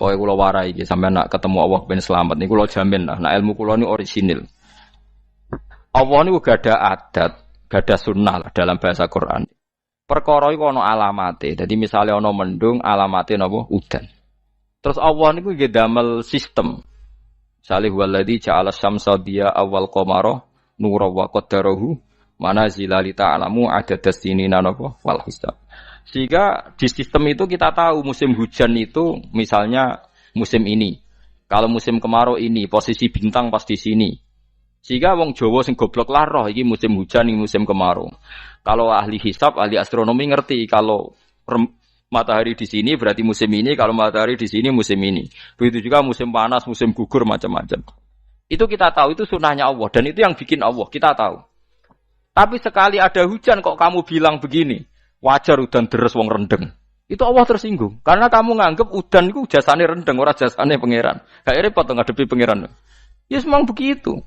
Pokoke kula warai iki sampeyan nak ketemu Allah ben selamat niku kula jamin lah. Nah ilmu kula niku orisinil. Allah niku gada adat, gada sunnah lah dalam bahasa Quran. Perkara iku ana alamate. Dadi misale ana mendung alamate napa udan. Terus Allah niku nggih damel sistem. Salih waladzi ja'ala syamsa diya awal qamara nura wa qaddarahu manazila li ta'lamu adadas sinina napa wal hisab. Sehingga di sistem itu kita tahu musim hujan itu misalnya musim ini. Kalau musim kemarau ini posisi bintang pas di sini. Sehingga wong Jawa sing goblok lah roh iki musim hujan iki musim kemarau. Kalau ahli hisab, ahli astronomi ngerti kalau matahari di sini berarti musim ini, kalau matahari di sini musim ini. Begitu juga musim panas, musim gugur macam-macam. Itu kita tahu, itu sunnahnya Allah dan itu yang bikin Allah, kita tahu. Tapi sekali ada hujan kok kamu bilang begini, wajar udan deres wong rendeng. Itu Allah tersinggung karena kamu nganggep udan itu jasane rendeng, ora jasane pangeran. Gak repot ngadepi pangeran. Ya memang begitu.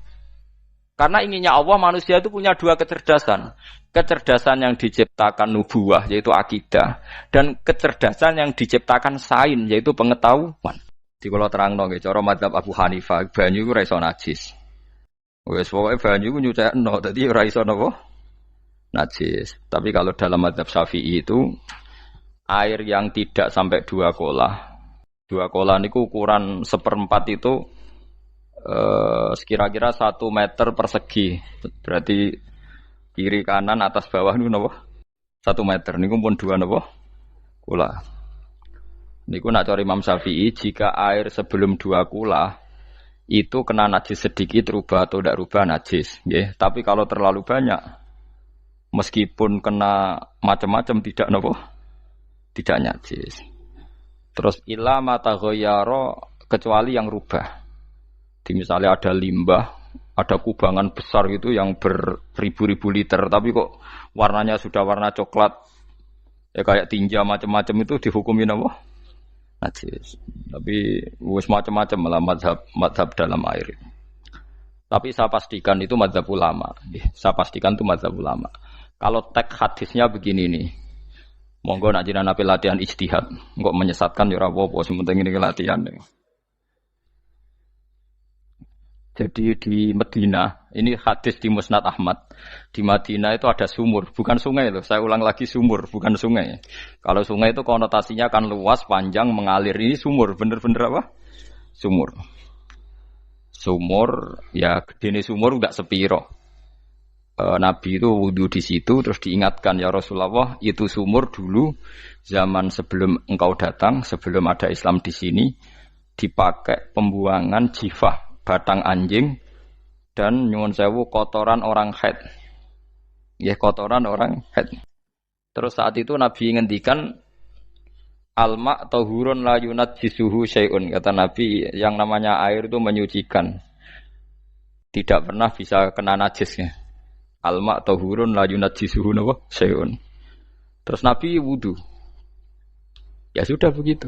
Karena inginnya Allah manusia itu punya dua kecerdasan. Kecerdasan yang diciptakan nubuwah yaitu akidah dan kecerdasan yang diciptakan sains yaitu pengetahuan. Di kula terangno nggih cara mazhab Abu Hanifah banyu iku ora iso najis. Wes pokoke banyu iku nyucekno dadi ora iso napa? Najis. Tapi kalau dalam mazhab Syafi'i itu air yang tidak sampai 2 kolah. 2 kolah niku ukuran 1/4 itu sekira-kira 1 meter persegi. Berarti kiri kanan atas bawah niku napa? 1 meter niku pun 2 napa? Kula. Niku nak cara Imam Syafi'i jika air sebelum 2 kula itu kena najis sedikit rubah atau tidak rubah najis, nggih. Tapi kalau terlalu banyak meskipun kena macam-macam tidak napa? Tidak najis. Terus ila mata ghayyara kecuali yang rubah. Di misalnya ada limbah, ada kubangan besar gitu yang beribu-ribu liter, tapi kok warnanya sudah warna coklat, ya kayak tinja macam-macam itu dihukumin apa? Najis. Tapi wis macam-macam malah mazhab dalam air. Tapi saya pastikan itu mazhab ulama. Saya pastikan itu mazhab ulama. Kalau teks hadisnya begini nih, monggo nak jiran api latihan ijtihad, kok menyesatkan ya ora apa-apa, sementing ini latihan. Jadi di Madinah, ini hadis di Musnad Ahmad. Di Madinah itu ada sumur, bukan sungai loh. Saya ulang lagi sumur, bukan sungai. Kalau sungai itu konotasinya kan luas, panjang, mengalir. Ini sumur, bener-bener apa? Sumur. Sumur, ya gede sumur enggak sepiro. Nabi itu wudu di situ, terus diingatkan ya Rasulullah, itu sumur dulu zaman sebelum engkau datang, sebelum ada Islam di sini, dipakai pembuangan jifah. Batang anjing dan nyuwun sewu kotoran orang haid. Ya kotoran orang haid. Terus saat itu Nabi ngendikan alma tahurun la yunajjisuhu syai'un. Kata Nabi yang namanya air itu menyucikan. Tidak pernah bisa kena najisnya. Alma tahurun la yunajjisuhu syai'un. Terus Nabi wudu. Ya sudah begitu.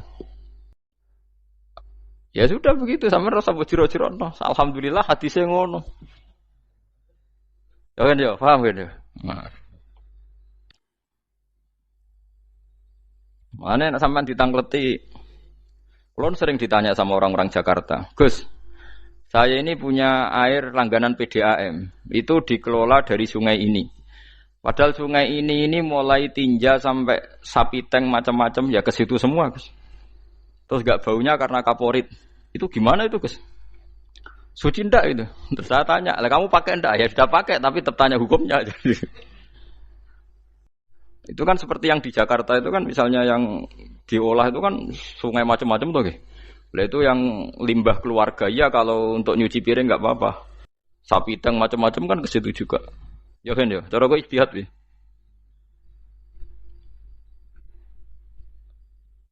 Ya sudah begitu sampe rasa bojiro-jiro no. Alhamdulillah hadisnya ngono. Ya kan ya, paham kan ya? Nah. Mana nek sampean ditangkleti. Kulon sering ditanya sama orang-orang Jakarta, "Gus, saya ini punya air langganan PDAM. Itu dikelola dari sungai ini. Padahal sungai ini mulai tinja sampai sapi tank macam-macam ya ke situ semua, Gus. Terus enggak baunya karena kaporit. Itu gimana itu, Gus? Suci ndak itu? Terus saya tanya, "Lah kamu pakai ndak?" Ya sudah pakai, tapi tetap tanya hukumnya. Itu kan seperti yang di Jakarta itu kan misalnya yang diolah itu kan sungai macam-macam tuh, Gus. Lah itu yang limbah keluarga ya kalau untuk nyuci piring enggak apa-apa. Sapi teng macam-macam kan ke situ juga. Ya kan ya, cara kok istihad wi.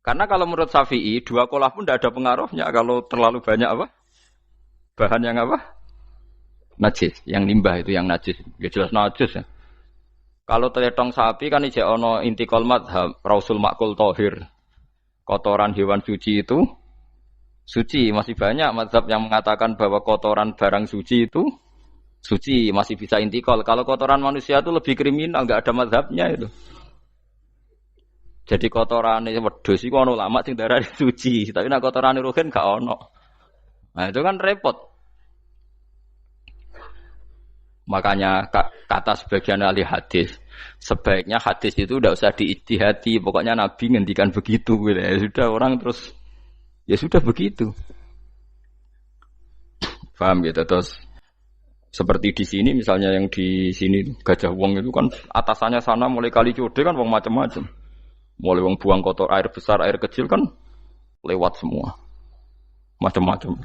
Karena kalau menurut Syafi'i 2 kolah pun tidak ada pengaruhnya kalau terlalu banyak apa? Bahan yang apa? Najis, yang limbah itu yang najis. Ya jelas najis ya. Kalau teletong sapi kan ijek ono intikal madhab, rausul makul tohir. Kotoran hewan suci itu suci. Masih banyak madhab yang mengatakan bahwa kotoran barang suci itu suci, masih bisa intikal. Kalau kotoran manusia itu lebih kriminal, enggak ada madhabnya itu. Jadi kotorane wedhus iku ana ulama sing darani suci, tapi nek kotorane ruhin gak ono. Nah, itu kan repot. Makanya kata sebagian ahli hadis, sebaiknya hadis itu udah usah diijtihadi, pokoknya Nabi ngendikan begitu gitu. Ya sudah orang terus ya sudah begitu. Paham gitu terus seperti di sini misalnya yang di sini Gajah Wong itu kan atasannya sana mulai kali Code kan wong macam-macam. Mulai wong buang kotor air besar, air kecil kan lewat semua. Macam-macam.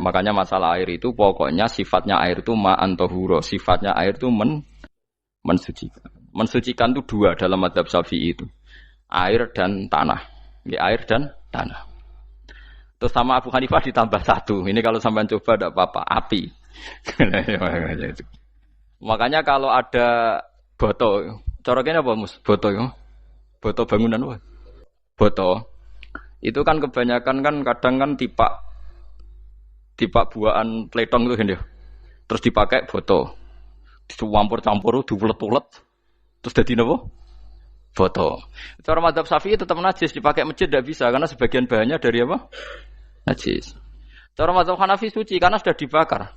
Makanya masalah air itu pokoknya sifatnya air itu ma'an tahura, sifatnya air itu mensucikan. Mensucikan itu dua dalam mazhab Syafi'i itu. Air dan tanah. Ya, air dan tanah. Terus sama Abu Hanifah ditambah satu. Ini kalau sampean coba tidak apa-apa, api. Makanya kalau ada boto, coroknya apa Mus? Boto ya. Boto bangunan apa? Boto. Itu kan kebanyakan kan kadang kan tipak buahan pletong itu kan ya. Terus dipakai boto. Dicampur-campur, diulet-ulet. Terus jadi apa? Boto. Cara mazhab Syafi'i tetap najis, dipakai masjid tidak bisa karena sebagian bahannya dari apa? Najis. Cara mazhab Hanafi suci karena sudah dibakar.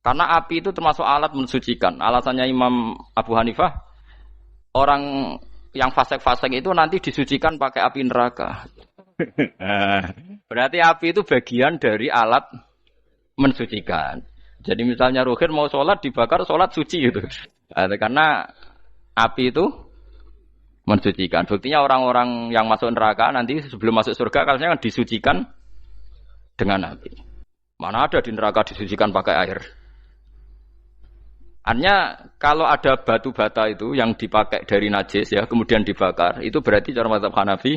Karena api itu termasuk alat mensucikan. Alasannya Imam Abu Hanifah, orang yang fasik-fasik itu nanti disucikan pakai api neraka. Berarti api itu bagian dari alat mensucikan. Jadi misalnya Ruhin mau sholat dibakar, sholat suci gitu. Karena api itu mensucikan. Buktinya orang-orang yang masuk neraka nanti sebelum masuk surga kalanya disucikan dengan api. Mana ada di neraka disucikan pakai air? Artinya kalau ada batu bata itu yang dipakai dari najis ya kemudian dibakar, itu berarti cara mazhab Hanafi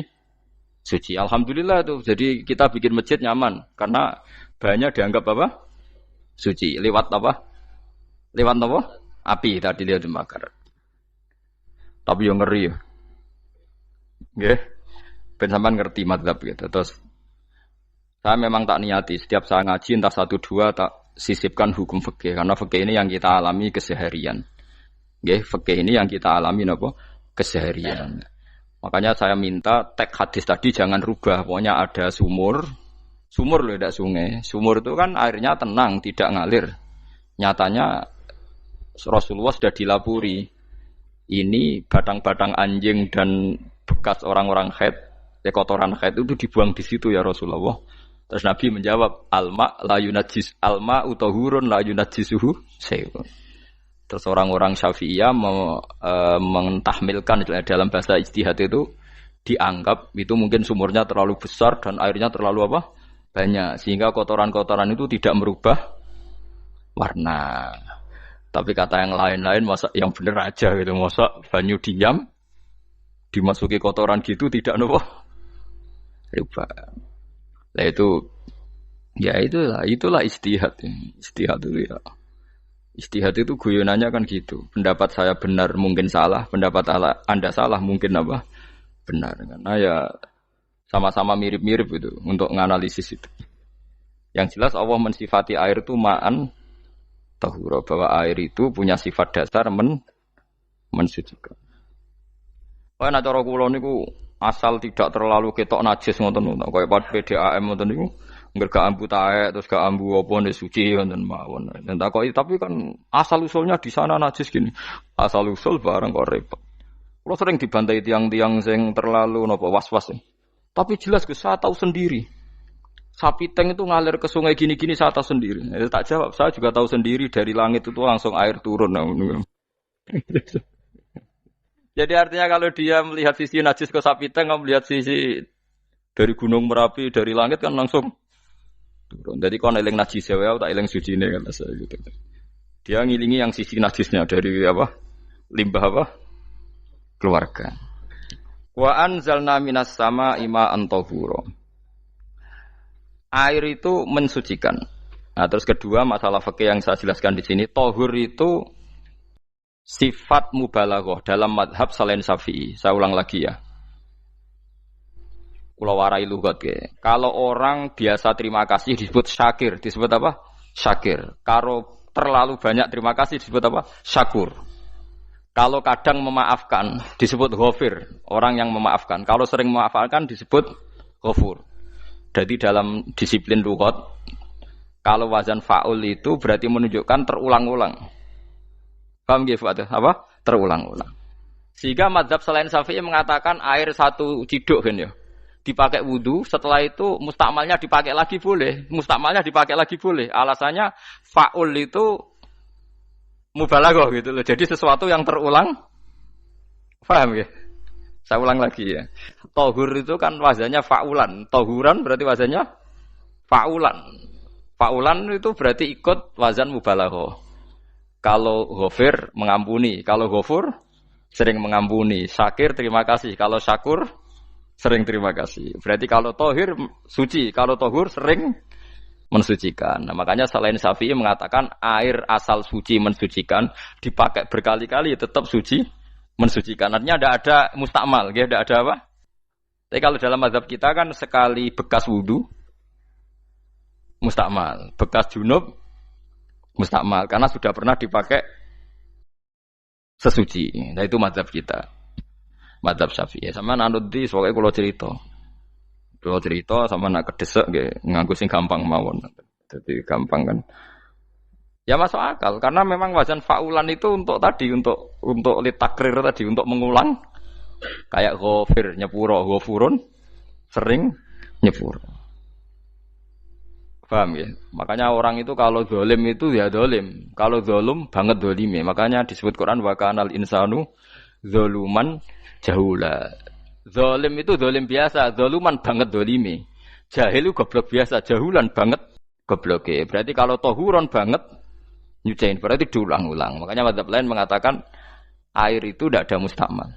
suci. Alhamdulillah tuh. Jadi kita bikin masjid nyaman karena bahannya dianggap apa? Suci. Lewat apa? Lewat apa? Api tadi dia dibakar. Tapi yang ngeri ya. Nggih. Ben sampean ngerti mazhab gitu. Terus saya memang tak niati setiap saya ngaji entah 1 2 tak sisipkan hukum fikih karena fikih ini yang kita alami keseharian. Nggih, fikih ini yang kita alami napa? Keseharian. Makanya saya minta teks hadis tadi jangan rubah. Pokoknya ada sumur loh, tidak sungai. Sumur itu kan airnya tenang, tidak ngalir. Nyatanya Rasulullah sudah dilapuri. Ini batang-batang anjing dan bekas orang-orang haid, kotoran haid itu dibuang di situ ya Rasulullah. Terus Nabi menjawab, alma la yunajjis alma utahurun la yunajjisuhu syai'un. Terus orang-orang Syafi'iyah mentahmilkan dalam bahasa ijtihad itu dianggap itu mungkin sumurnya terlalu besar dan airnya terlalu apa? Banyak sehingga kotoran-kotoran itu tidak merubah warna. Tapi kata yang lain-lain masa yang benar aja gitu, masa banyu diam dimasuki kotoran gitu tidak apa? Rubah. Nah itu ya itulah ijtihad. Ijtihad itu ya. Ijtihad itu guyonannya kan gitu. Pendapat saya benar mungkin salah, pendapat Anda salah mungkin apa? Benar. Karena ya sama-sama mirip-mirip itu untuk menganalisis itu. Yang jelas Allah mensifati air itu ma'an tahura, bahwa air itu punya sifat dasar mensucikan. Kaya nek cara kula niku asal tidak terlalu ketok najis ngoten niku. Kaya pad PDAM ngoten niku. Enggak gak ambu taek terus gak ambu apa nek suci wonten mawon. Dan takoki tapi kan asal usulnya di sana najis gini. Asal usul barang kok repot. Kulo sering dibantai tiang-tiang sing terlalu napa was-was. Tapi jelas saya tahu sendiri. Sapi teng itu ngalir ke sungai gini-gini saya tahu sendiri. Tak jawab, saya juga tahu sendiri dari langit itu langsung air turun. Jadi artinya kalau dia melihat sisi najis ke sapi teng, melihat sisi dari gunung Merapi dari langit kan langsung turun. Jadi kalau eling najis ya, tak eling suci ini kan saya gitu. Dia ngilingi yang sisi najisnya dari apa? Limbah apa? Keluarga. Wa anzalna minas sama'i ma'an tahura. Air itu mensucikan. Nah, terus kedua masalah fikih yang saya jelaskan di sini, tahur itu sifat mubalaghah dalam madhab selain Syafi'i. Saya ulang lagi ya. Kula warai lugat ya. Kalau orang biasa terima kasih disebut syakir, disebut apa? Syakir. Kalau terlalu banyak terima kasih disebut apa? Syakur. Kalau kadang memaafkan disebut ghafir, orang yang memaafkan. Kalau sering memaafkan disebut ghafur. Jadi dalam disiplin lughat, kalau wazan fa'ul itu berarti menunjukkan terulang-ulang. Paham nggih Fuad? Apa? Terulang-ulang. Sehingga mazhab selain Syafi'i mengatakan air satu ciduk kan ya. Dipakai wudu, setelah itu mustakmalnya dipakai lagi boleh. Mustakmalnya dipakai lagi boleh. Alasannya fa'ul itu mubalaghah gitu loh. Jadi sesuatu yang terulang. Paham ya? Saya ulang lagi ya. Tohur itu kan wazannya fa'ulan. Tohuran berarti wazannya fa'ulan. Fa'ulan itu berarti ikut wazan mubalaghah. Kalau ghafir mengampuni, kalau ghafur sering mengampuni. Syakir terima kasih. Kalau syakur sering terima kasih. Berarti kalau tohir suci, kalau tohur sering mensucikan. Nah, makanya selain Syafi'i mengatakan air asal suci mensucikan dipakai berkali-kali tetap suci mensucikan. Artinya ada mustakmal, ya, ada apa? Tapi kalau dalam mazhab kita kan sekali bekas wudu mustakmal, bekas junub mustakmal karena sudah pernah dipakai sesuci. Nah itu mazhab kita. Mazhab Syafi'i. Sama nanut di soalnya kalau cerita sama nak kedesek nggih nganggo sing gampang mawon. Jadi gampang kan. Ya masuk akal karena memang wazan fa'ulan itu untuk tadi untuk litakrir tadi untuk mengulang kayak ghafir nyepuro ghafurun sering nyepuro. Paham ya? Makanya orang itu kalau zalim itu ya zalim, kalau zalum banget zalime. Makanya disebut Quran wa kanal insanu zaluman jahula. Zalim itu zalim biasa, zaluman banget zalime. Jahil itu goblok biasa, jahulan banget gobloke. Berarti kalau tohuron banget nyuciin berarti diulang-ulang. Makanya mazhab lain mengatakan air itu tidak ada mustakmal.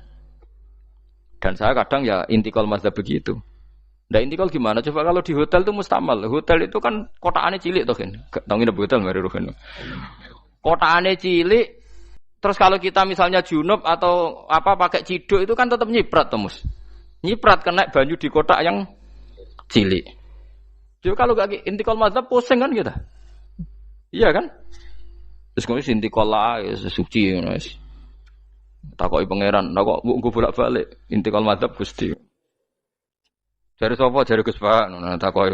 Dan saya kadang ya intikal mazhab begitu. Nah intikal gimana? Coba kalau di hotel itu mustakmal. Hotel itu kan kotaannya cilik toh kan. Tahu nggak hotel mari rohen. Kotaannya cilik. Terus kalau kita misalnya junub atau apa pakai ciduk itu kan tetap nyiprat Tomus. Nyiprat kena banyu di kotak yang cilik. Jadi kalau gak intikal mazhab pusing kan kita. Iya kan? Terus kemudian intikal lah suci guys. Takoki pangeran, kok mbok bolak-balik intikal mazhab Gusti. Jare sapa jare Gus Pak ngono takoki.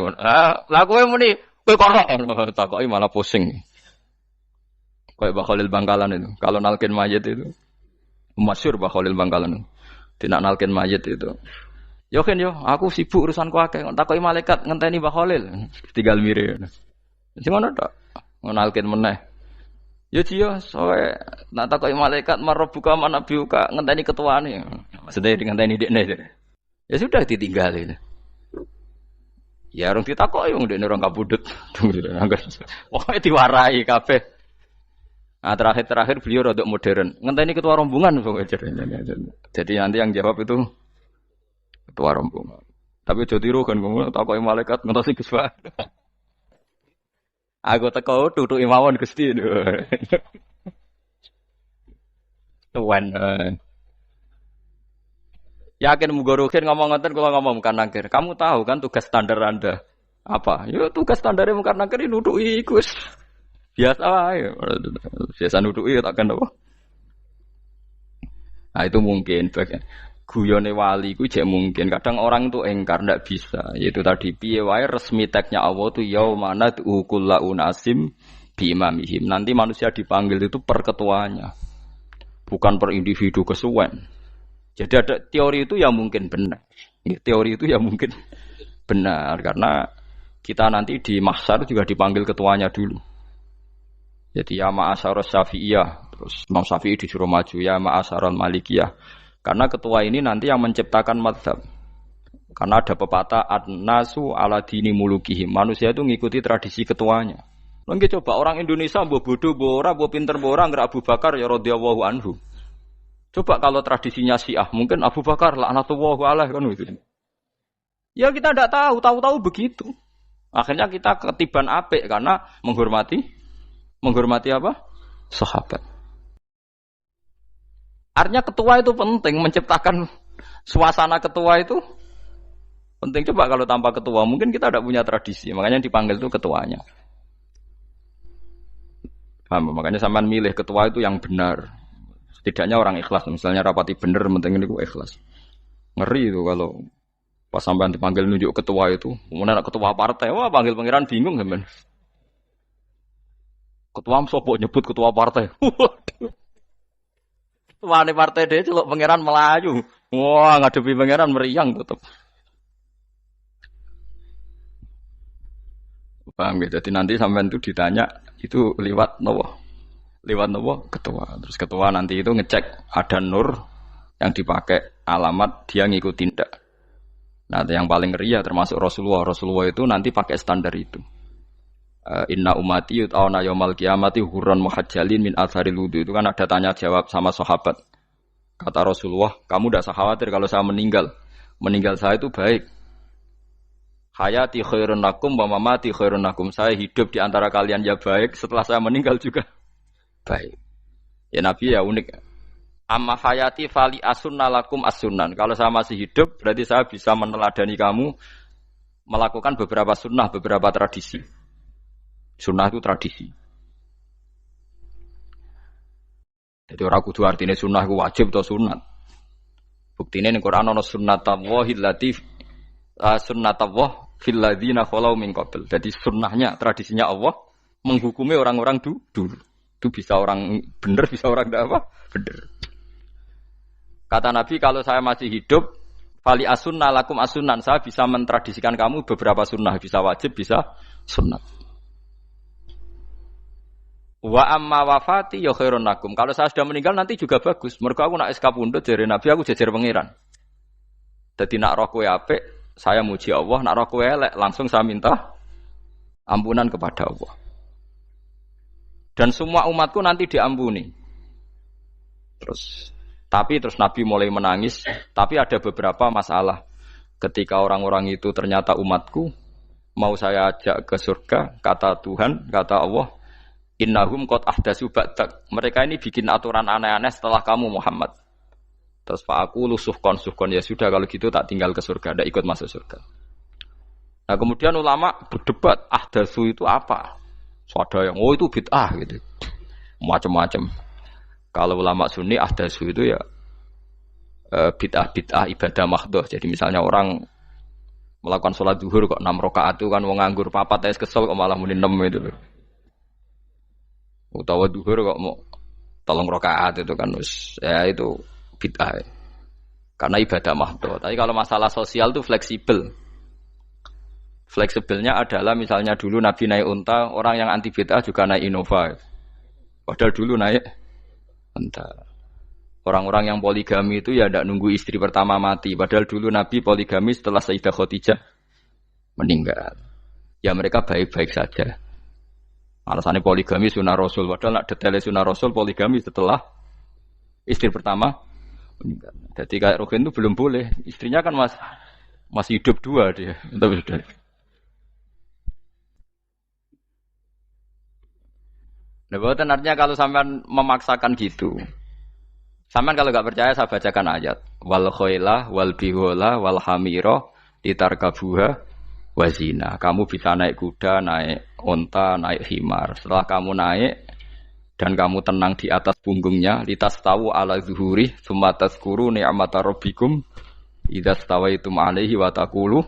Lah kowe muni kowe kok takoki malah pusing. Kayak Mbah Khalil Bangkalan itu. Kalau nalkin mayit itu masyhur Mbah Khalil Bangkalan. Tidak nalkin mayit itu. Yo kan yo, aku sibuk urusanku akeh. Takoki malaikat ngenteni Mbah Khalil. Tinggal mire. Sing ngono tok. Nalkin meneh. Yo jiyo, soe nak takoki malaikat marbuka manabiuka ngenteni ketuane. Maksudnya ngenteni dekne. Ya sudah ditinggalin. Ya orang ditakoki wong dekne orang kabudut. Pokoke diwarai kabeh. Nah, terakhir beliau rodok modern. Ngenteni ketua rombongan jadi nanti yang jawab itu ketua rombongan. Tapi aja tiru kan ngomong takoki malaikat ngentosi Gus Pak. Aku teko tutuki mawon Gusti. Tuan. Yakin muga rukin ngomong ngoten kula ngomong bukan nangkir. Kamu tahu kan tugas standar Anda apa? Ya tugas standarnya bukan nangkir nutuki Gus. Biasa wae. Biasa nutuki takkan apa? Nah itu mungkin bagian guyone wali ku jek mungkin. Kadang orang itu engkar ndak bisa. Yaitu tadi piye wae resmi teknya Allah tu yaumana kullu unasim bi imamihim. Nanti manusia dipanggil itu per ketuanya. Bukan per individu kesuwen. Jadi ada teori itu yang mungkin benar. Ya, teori itu yang mungkin benar karena kita nanti di mahsyar juga dipanggil ketuanya dulu. Jadi ya ma'asyarus syafi'iyah. Terus Imam Syafi'i disuruh maju ya ma'asyarul malikiyah. Karena ketua ini nanti yang menciptakan mazhab. Karena ada pepatah an-nasu ala dini mulukihim. Manusia itu ngikuti tradisi ketuanya. Mungkin coba orang Indonesia mbok bodoh, mbok ora, mbok pinter, mbok ora ngger Abu Bakar ya radhiyallahu anhu. Coba kalau tradisinya Syiah, mungkin Abu Bakar laknatullah alaihi kan gitu. Ya kita tidak tahu begitu. Akhirnya kita ketiban apik karena menghormati apa? Sahabat. Artinya ketua itu penting, menciptakan suasana ketua itu penting. Coba kalau tanpa ketua, mungkin kita tidak punya tradisi. Makanya yang dipanggil itu ketuanya. Paham? Makanya sampean milih ketua itu yang benar. Setidaknya orang ikhlas. Misalnya rapati bener, penting ini ikhlas. Ngeri itu kalau pas sampean dipanggil nunjuk ketua itu, kemudian ketua partai, wah panggil pangeran bingung sampean. Ketua sopo nyebut ketua partai. Ketua partai dia celuk pangeran Melayu. Wah ngadepi pangeran meriang tetep. Paham ya? Jadi nanti sampean itu ditanya itu lewat nopo? Lewat nopo? Ketua. Terus ketua nanti itu ngecek ada nur yang dipakai alamat dia ngikutin tidak. Nah, yang paling ngeri ya termasuk Rasulullah. Rasulullah itu nanti pakai standar itu. Inna umati yut'auna yaumal qiyamati hurran muhajjalin min atharil wudu. Itu kan ada tanya jawab sama sahabat. Kata Rasulullah, kamu tidak usah khawatir kalau saya meninggal. Meninggal saya itu baik. Hayati khairun lakum wa mamati khairun lakum. Saya hidup di antara kalian ya baik, setelah saya meninggal juga baik. Ya Nabi ya unik. Amma hayati fali asunna lakum as-sunan. Kalau saya masih hidup, berarti saya bisa meneladani kamu melakukan beberapa sunnah, beberapa tradisi. Sunnah itu tradisi. Jadi orang kudu artinya sunnah itu wajib atau sunat. Buktinya di Quran ada sunnatallahi latif sunnatullah fil ladzina khalau min qabl. Jadi sunnahnya, tradisinya Allah menghukumi orang-orang dulu. Itu bisa orang benar, bisa orang tidak apa? Benar. Kata Nabi, kalau saya masih hidup, fali asunna lakum asunan, saya bisa mentradisikan kamu beberapa sunnah, bisa wajib, bisa sunnat. Wa amma wafati ya khairun lakum. Kalau saya sudah meninggal nanti juga bagus. Mergo aku nak SK pundhut jare Nabi, aku jejer pangeran. Dadi nak roh kowe apik, saya muji Allah, nak roh kowe elek, langsung saya minta ampunan kepada Allah. Dan semua umatku nanti diampuni. Tapi terus Nabi mulai menangis. Tapi ada beberapa masalah. Ketika orang-orang itu ternyata umatku, mau saya ajak ke surga, kata Tuhan, kata Allah, innahum qad ahdatsu ba'dak. Mereka ini bikin aturan aneh-aneh setelah kamu Muhammad. Terus Pak aku suhkon ya sudah kalau gitu tak tinggal ke surga, tidak ikut masuk surga. Nah kemudian ulama berdebat ahdatsu itu apa? So, ada yang itu bid'ah gitu, macam-macam. Kalau ulama Sunni ahdatsu itu ya bid'ah ibadah mahdhah. Jadi misalnya orang melakukan sholat zuhur kok 6 rakaat itu kan wong nganggur papat es kesel kok malah muni 6 itu loh. Utawa zuhur kok mau 3 rakaat itu kan wis ya itu bid'ah. Karena ibadah mahdhah. Tapi kalau masalah sosial itu fleksibel. Fleksibelnya adalah misalnya dulu Nabi naik unta, orang yang anti bid'ah juga naik Innova. Padahal dulu naik unta. Orang-orang yang poligami itu ya tidak nunggu istri pertama mati. Padahal dulu Nabi poligami setelah Sayyidah Khadijah meninggal. Ya mereka baik-baik saja. Alasannya poligami sunnah Rasul. Padahal nak detailnya sunnah Rasul poligami setelah istri pertama meninggal. Jadi kayak Ruhin itu belum boleh. Istrinya kan masih hidup 2 dia. Tapi sudah. Nah, bukan artinya kalau sampean memaksakan gitu. Sampean kalau enggak percaya saya bacakan ayat. Wal khailah wal bihola wal hamira litarkabuha wazina. Kamu bisa naik kuda, naik unta, naik himar. Setelah kamu naik dan kamu tenang di atas punggungnya, litastawu ala zuhuri tsumma tazkuru ni'mata rabbikum idza stawaitum 'alaihi wa taqulu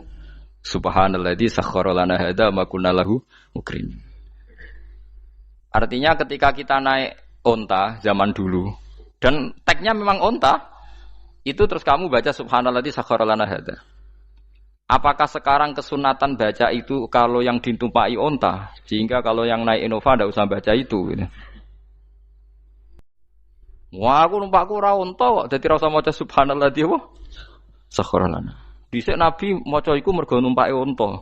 subhanalladzi sakhkhara lana hadza ma kunna lahu mukrin. Artinya ketika kita naik unta zaman dulu dan tagnya memang unta, itu terus kamu baca subhanalladzi sakhkhara lana hadza. Apakah sekarang kesunatan baca itu kalau yang ditumpai unta, sehingga kalau yang naik Innova tidak usah baca itu gitu. Wah, aku numpakku ora unta kok, dadi ora usah maca subhanalladzi apa? Sakhkhara lana. Dhisik Nabi maca iku mergo numpake unta.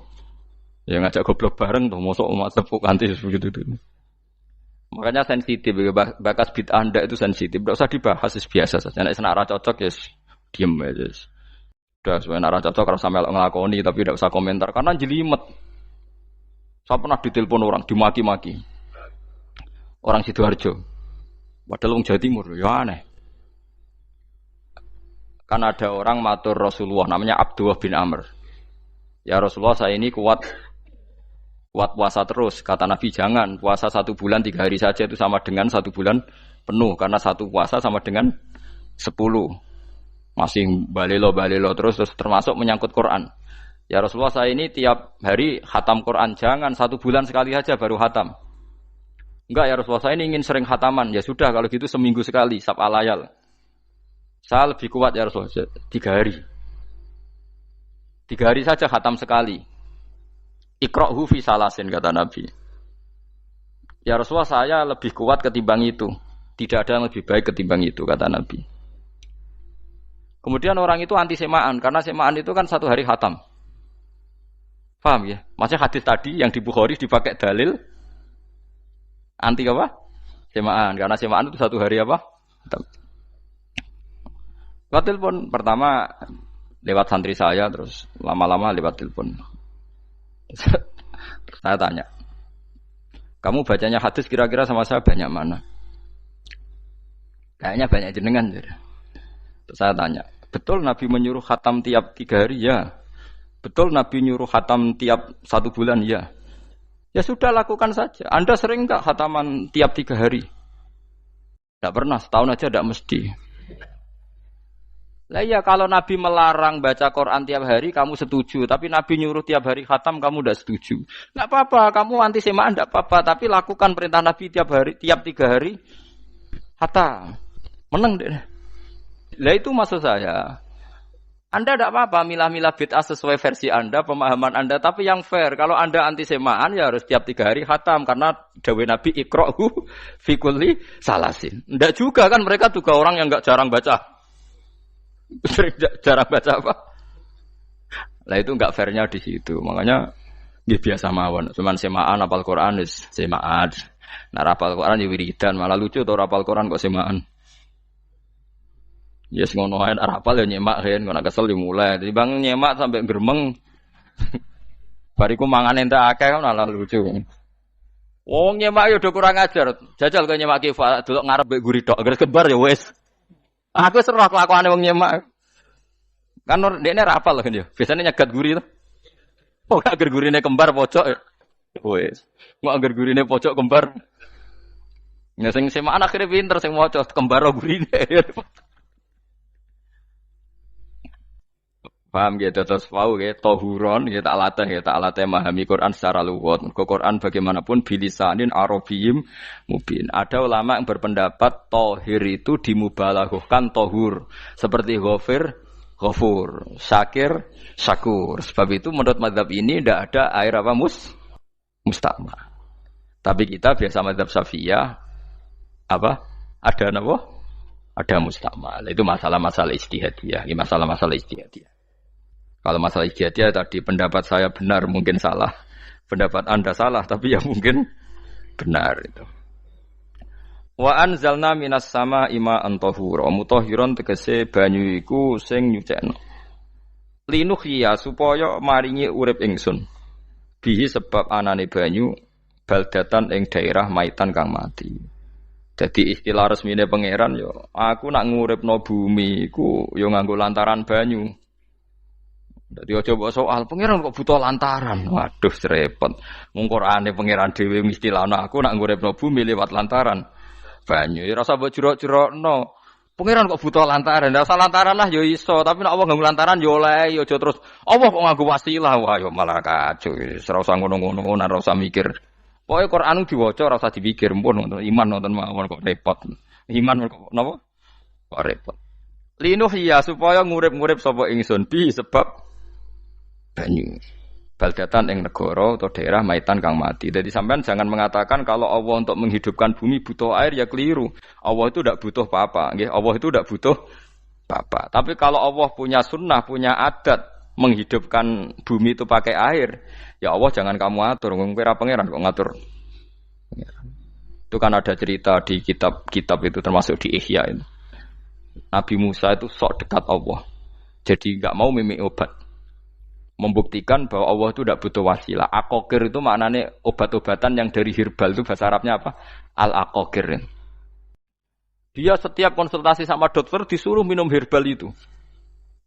Ya ngajak goblok bareng to, mosok umat tepuk kanthi begitu itu. Makanya sensitif, bakas bid'ah ndak itu sensitif, tidak usah dibahas, biasa saja. Nek senara cocok ya diem aja. Sudah senara cocok kalau sampai ngelakoni tapi tidak usah komentar karena jelimet. Saya pernah ditelepon orang, dimaki-maki. Orang Sidoarjo. Padahal wong Jawa Timur, ya aneh. Kan ada orang matur Rasulullah namanya Abdullah bin Amr. Ya Rasulullah saya ini kuat puasa terus. Kata Nabi jangan puasa 1 bulan 3 hari saja itu sama dengan 1 bulan penuh karena satu puasa sama dengan 10. Masih balelo terus termasuk menyangkut Quran. Ya Rasulullah, saya ini tiap hari khatam Quran, jangan 1 bulan sekali aja baru khatam. Enggak ya Rasulullah, saya ini ingin sering khataman. Ya sudah kalau gitu seminggu sekali sab'al layal. Saya lebih kuat ya Rasulullah, 3 hari. 3 hari saja khatam sekali. Iqra'hu fi salasin kata Nabi. Ya Rasulullah, saya lebih kuat ketimbang itu. Tidak ada yang lebih baik ketimbang itu kata Nabi. Kemudian orang itu anti semaan karena semaan itu kan 1 hari khatam. Paham ya? Maksudnya hadis tadi yang di Bukhari dipakai dalil anti apa? Semaan karena semaan itu 1 hari apa? Khatam. Lewat telepon pertama lewat santri saya, terus lama-lama lewat telepon. Saya tanya, kamu bacanya hadis kira-kira sama saya banyak mana? Kayaknya banyak jenengan. Terus saya tanya, betul Nabi menyuruh khatam tiap 3 hari? Ya. Betul Nabi nyuruh khatam tiap 1 bulan? Ya. Ya sudah lakukan saja. Anda sering tak khataman tiap 3 hari? Tidak pernah, setahun aja tidak mesti. Lah iya kalau Nabi melarang baca Quran tiap hari kamu setuju, tapi Nabi nyuruh tiap hari khatam kamu tidak setuju. Enggak apa-apa, kamu anti semaan enggak apa-apa, tapi lakukan perintah Nabi tiap 3 hari khatam. Menang deh. Lah itu maksud saya. Anda tidak apa-apa milah-milah bid'ah sesuai versi Anda, pemahaman Anda, tapi yang fair. Kalau Anda anti semaan ya harus tiap 3 hari khatam karena dawuh Nabi iqra'hu fi kulli salasin. Enggak juga kan, mereka juga orang yang enggak jarang baca. Sering jarang baca apa? Lah itu enggak fairnya di situ. Makanya dia biasa mawon. Cuman semaan apal Quran wis semaan. Nah apal Quran ya wiridan, malah lucu to apal Quran kok semaan. Ya yes, ngono ae apal ya nyemak kan, kok kesel dimulai. Jadi bang nyemak sampai gremeng. Bariku mangan entek akeh kan malah lucu. Wong nyemak yo do kurang ajar. Jajal kok nyemak ki delok ngarep mbek guri tok, agar kebar ya wis. Aku seru kelakuane wong nyemak. Kan dekne ra apal kan yo. Biasane nyegat guri to. Oh, agar gurine kembar pojok. Wis. Kok agar gurine pojok kembar. Ya sing semaan akhire pinter sing maca kembar gurine. Paham gitu terus wau gitu tohuron gitu tak latih memahami Quran secara luwat. Quran bagaimanapun bilisanin arabiyyin mubin. Ada ulama yang berpendapat tohir itu dimubalaghahkan tohur seperti ghafur, syakir, syakur. Sebab itu menurut mazhab ini tidak ada air apa musta'mal. Tapi kita biasa mazhab Syafi'iyah apa? Ada apa? Ada musta'mal. Itu masalah-masalah ijtihadiyah, masalah-masalah ijtihadiyah. Kalau masalah ijtihadiyah tadi pendapat saya benar mungkin salah, pendapat Anda salah tapi ya mungkin benar itu. Wa anzalna minas sama ma'an tahura, mutahhiron tegese banyu iku sing nyucekno. Linuhya supaya maringi urip ingsun. Bihi sebab anane banyu baldatan ing daerah maitan kang mati. Jadi istilah resmine pangeran yo, aku nak nguripno bumi iku yo nganggo lantaran banyu. Dadi aja mbok soal pangeran kok butuh lantaran. Waduh repot. Mung Qur'ane pangeran dhewe istilahno aku nak nguripno bumi lewat lantaran banyu. Ya rasa mbok jurok-jurokno. Pangeran kok butuh lantaran. Ora usah lantaran lah ya iso, tapi nek Allah nganggo lantaran ya oleh, ya aja terus Allah kok nganggo wasilah. Wah ya malah kacau. Ora usah ngono-ngono, ora usah mikir. Pokoke Qur'an diwaca ora usah dipikir, pun iman nonton mawon kok repot. Iman kok napa? Kok repot. Linuh ya supaya ngurip-ngurip sapa ingsun bi sebab banyu baldatan ing negara atau daerah maitan kang mati. Jadi sampean jangan mengatakan kalau Allah untuk menghidupkan bumi butuh air ya keliru. Allah itu tidak butuh apa-apa, nggih. Allah itu tidak butuh apa-apa. Tapi kalau Allah punya sunnah, punya adat menghidupkan bumi itu pakai air, ya Allah jangan kamu atur. Kira pangeran kok ngatur. Itu kan ada cerita di kitab-kitab itu termasuk di Ihya itu. Nabi Musa itu sok dekat Allah. Jadi enggak mau mimik obat. Membuktikan bahwa Allah itu tidak butuh wasilah. Aqaqir itu maknanya obat-obatan yang dari herbal itu bahasa Arabnya apa? Al-aqaqir. Dia setiap konsultasi sama dokter disuruh minum herbal itu.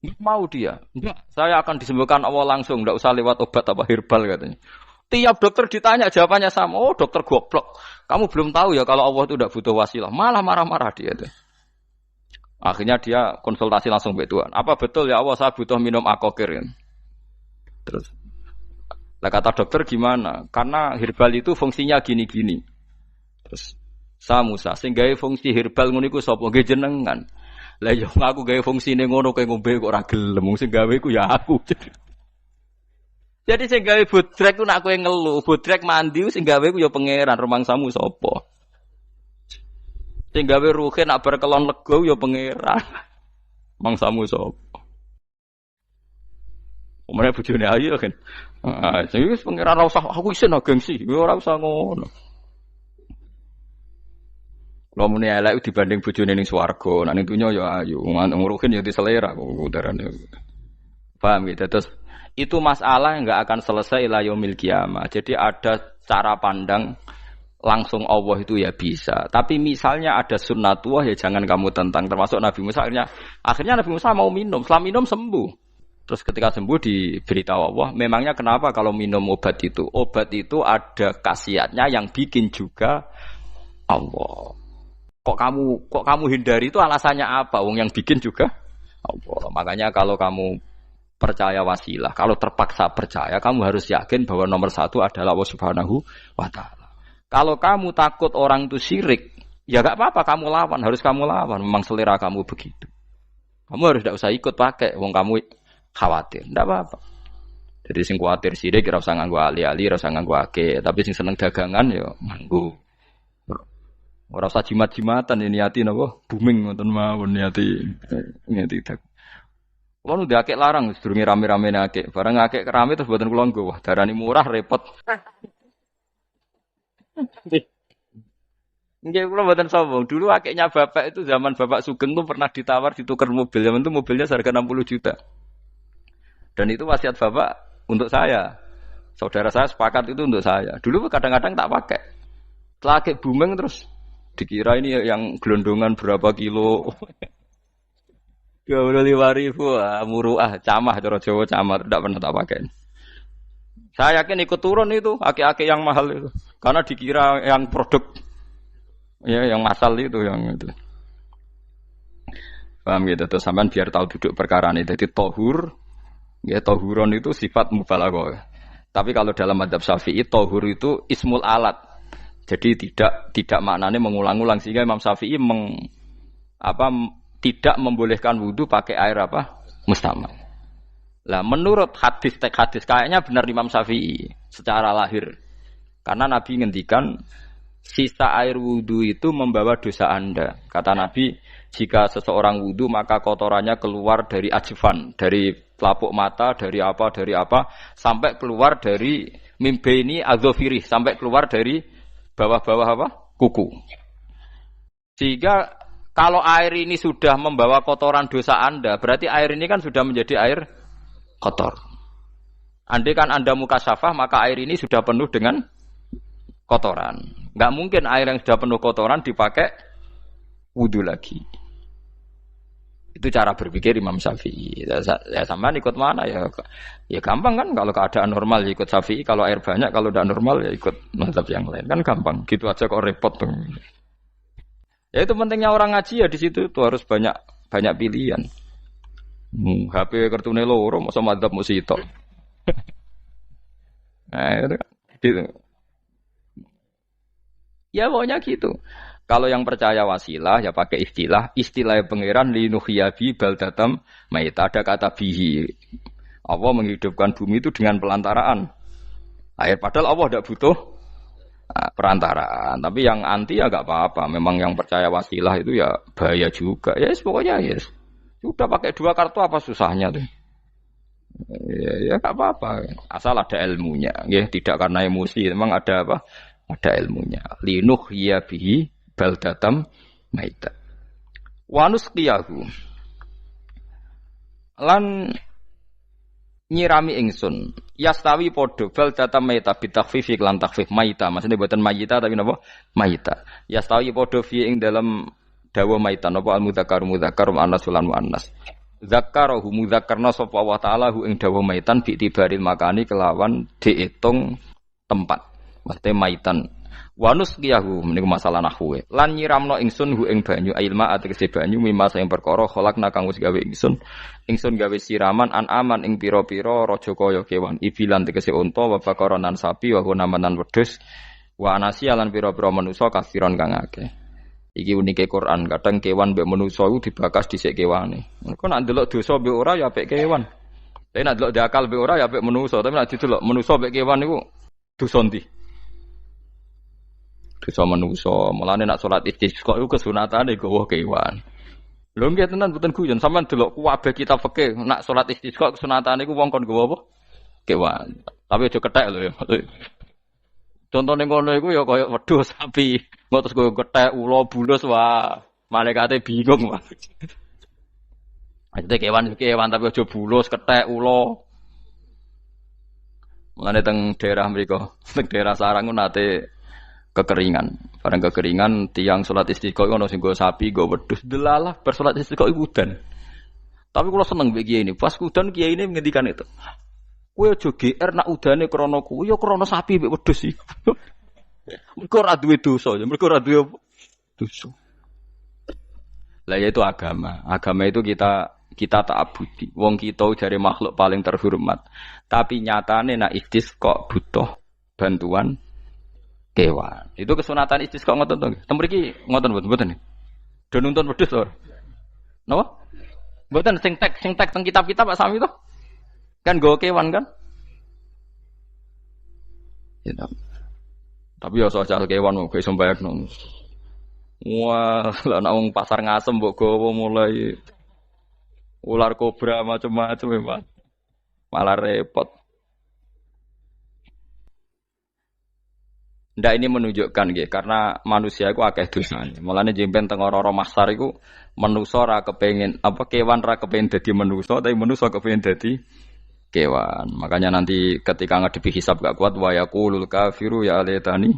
Enggak mau dia. Enggak, saya akan disembuhkan Allah langsung, enggak usah lewat obat apa herbal katanya. Tiap dokter ditanya jawabannya sama. Oh, dokter goblok. Kamu belum tahu ya kalau Allah itu tidak butuh wasilah. Malah marah-marah dia tuh. Akhirnya dia konsultasi langsung ke Tuhan. Apa betul ya Allah saya butuh minum akokir? Terus, lah kata dokter gimana? Karena herbal itu fungsinya gini-gini. Terus, saya Musa, sing gawe fungsi herbal ngono iku sapa? Nggih jenengan. Lah yo aku gawe fungsine ngono kowe ngombe kok ora gelem. Sing gawe ku ya aku. Jadi sing gawe bodrek ku nak kowe ngeluh, bodrek mandi sing gawe ku ya pangeran, rumangsamu sapa? Sing gawe ruhe nak bar kelon lega ya pangeran. Mangsamu sapa? Omane bojone ayu kan. Ah, sing wis pangeran ora usah aku isin gengsi, ora usah ngono. Lha muni elek dibanding bojone ning swarga, nek ning donya ya ayu, nguruhin ya diselera kok udarane. Paham gitu. Terus itu masalah yang enggak akan selesai ila yaumil qiyamah. Jadi ada cara pandang langsung Allah itu ya bisa. Tapi misalnya ada sunnatullah ya jangan kamu tentang. Termasuk Nabi Musa akhirnya Nabi Musa mau minum. Setelah minum sembuh. Terus ketika sembuh diberitahu Allah, memangnya kenapa kalau minum obat itu? Obat itu ada khasiatnya yang bikin juga Allah. Kok kamu hindari itu alasannya apa? Wong yang bikin juga Allah. Makanya kalau kamu percaya wasilah, kalau terpaksa percaya, kamu harus yakin bahwa nomor satu adalah Allah Subhanahu wa Ta'ala. Kalau kamu takut orang itu syirik, ya gak apa-apa kamu lawan, harus kamu lawan. Memang selera kamu begitu. Kamu harus tidak usah ikut pakai, wong kamu khawatir, tidak apa-apa. Jadi sing khawatir syirik, ora usah nganggo ali-ali, ora usah nganggo ake. Tapi sing seneng dagangan, ya nganggo. Ora usah jimat-jimatan, ini niati napa? Booming ngoten mawon niati dagang. Kulo nu diakek larang sedurunge rame-rame akek. Barang akek kerame terus mboten kula nggo. Wah, darani murah repot. Nggih, kula mboten sombong. Dulu akeknya bapak itu zaman Bapak Sugeng tuh pernah ditawar ditukar mobil. Zaman itu mobilnya seharga 60 juta. Dan itu wasiat bapak untuk saya. Saudara saya sepakat itu untuk saya. Dulu kadang-kadang tak pakai. Setelah akek booming terus dikira ini yang gelondongan berapa kilo. 25.000 muruah camah cara Jawa camah tidak pernah tak pakai. Saya yakin ikut turun itu aki-aki yang mahal itu karena dikira yang produk ya yang masal itu yang itu. Paham gitu terus sampean biar tahu duduk perkara ini. Jadi tohur ya tohuron itu sifat mubalaghah. Tapi kalau dalam mazhab Syafi'i tohur itu ismul alat. Jadi tidak maknanya mengulang-ulang sehingga Imam Syafi'i tidak membolehkan wudu pakai air apa? Mustamal. Lah menurut hadis kayaknya benar Imam Syafi'i secara lahir. Karena Nabi ngendikan sisa air wudu itu membawa dosa Anda. Kata Nabi, jika seseorang wudu maka kotorannya keluar dari ajfan, dari pelapuk mata, dari apa sampai keluar dari mimbaini adzofirih, sampai keluar dari bawah-bawah apa? Kuku. Sehingga kalau air ini sudah membawa kotoran dosa Anda, berarti air ini kan sudah menjadi air kotor. Andai kan Anda mukasyafah, maka air ini sudah penuh dengan kotoran. Enggak mungkin air yang sudah penuh kotoran dipakai wudu lagi. Itu cara berpikir Imam Syafi'i. Ya sampean ikut mana ya? Ya gampang kan kalau keadaan normal ya ikut Syafi'i, kalau air banyak, kalau tidak normal ya ikut mazhab yang lain. Kan gampang. Gitu aja kok repot tuh. Ya itu pentingnya orang ngaji ya di situ tuh harus banyak pilihan. HP kartune loro masa madzhab mesti tok. Nah, itu gitu. Ya pokoknya gitu. Kalau yang percaya wasilah ya pakai istilah pangeran linuhyabi baldatam maita ada kata bihi. Allah menghidupkan bumi itu dengan pelantaraan air padahal Allah tidak butuh perantaraan. Tapi yang anti ya enggak apa-apa. Memang yang percaya wasilah itu ya bahaya juga. Ya yes, pokoknya yes. Sudah pakai 2 kartu apa susahnya tuh. Ya enggak apa-apa. Asal ada ilmunya. Ya, tidak karena emosi. Memang ada apa? Ada ilmunya. Linuh ya bihi baldatam maita. Wanus qiyahu. Lan nyirami ingsun yastawi podo baldatam maita bitakhfif lan takhfif maita maksudnya buatan mayita tapi napa maita yastawi podo fi ing dalam dawa maita napa al mudzakkar muannas lan muannas zakarahu mudzakkarna sapa Allah taala hu ing dawa maitan bi tibaril makani kelawan diitung tempat. Maksudnya maitan. Wanus kiyahu meniku masalah nahwu. Lan nyiramno ingsun hu ing banyu ilma ategese banyu mimma sing perkara kholakna kang wis gawe ingsun. Ingsun gawe siraman aman ing pira-pira raja kaya kewan. Ibilan tegese unta wa bakaronan sapi wa hunamanan wedhus. Wa anasiya lan pira-pira manusa kasiron kang akeh. Iki unike Quran, kadang kewan mbek manusa iku dibakas dhisik kewane. Engko nek ndelok dosa mbek ora ya apik kewan. Tapi nek ndelok diakal mbek ora ya apik manusa, tapi nek didelok manusa mbek kewan iku dosa ndi? Dosa manusa. Mulane nek salat istisqa iku kesunatane gawa kewan. Lho nggih tenan mboten guyon, sampean delok kabeh kitab fikih, nek salat istisqa kesunatane iku wong kon gawa apa? Kewan. Tapi aja kethek lho ya. Contohnya ngono iku ya kaya wedhus sapi, engko terus koyo kethek ula bulus wah, malaikate bingung wah. Ajete kewan tapi aja bulus kethek ula. Mulane teng daerah mriku, teng daerah sarang nate kekeringan. Bareng kekeringan tiang salat istisqa ono sing go sapi, go wedhus, delalah bar salat istisqa iku udan. Tapi kula seneng mbek kiai ini, pas udan kiai ini ngendikan itu. Kowe aja GR nak udane krana kuwi ya krana sapi mek wedhus iki. Mergo ora duwe dosa, mergo ora duwe dosa. Lah ya itu agama. Agama itu kita ta'abudi. Wong kita jare makhluk paling terhormat. Tapi nyatane nak istisqa butuh bantuan kewan. Itu kesunatan istisqa ngoten to. Tem mriki ngoten mboten. Do nuntun wedhus to. Napa? Mboten sing tek teng kitab-kitab Pak Sami to. Kan go kewan kan? Ya, tapi ya soal kewan mau iso mbayakno. Wah, lah nek wong pasar ngasem mbok gowo mulai ular kobra macam-macam ya, malah repot. Ndak ini menunjukkan nggih, karena manusia iku akeh dosane. Mulane jemben teng ora-ora mahsyar iku manusa ora kepengin apa kewan ora kepengin dadi manusa, tapi manusa kepengin dadi kewan. Makanya nanti ketika ngadepi hisab gak kuat wa yaqulul kafiru ya laitani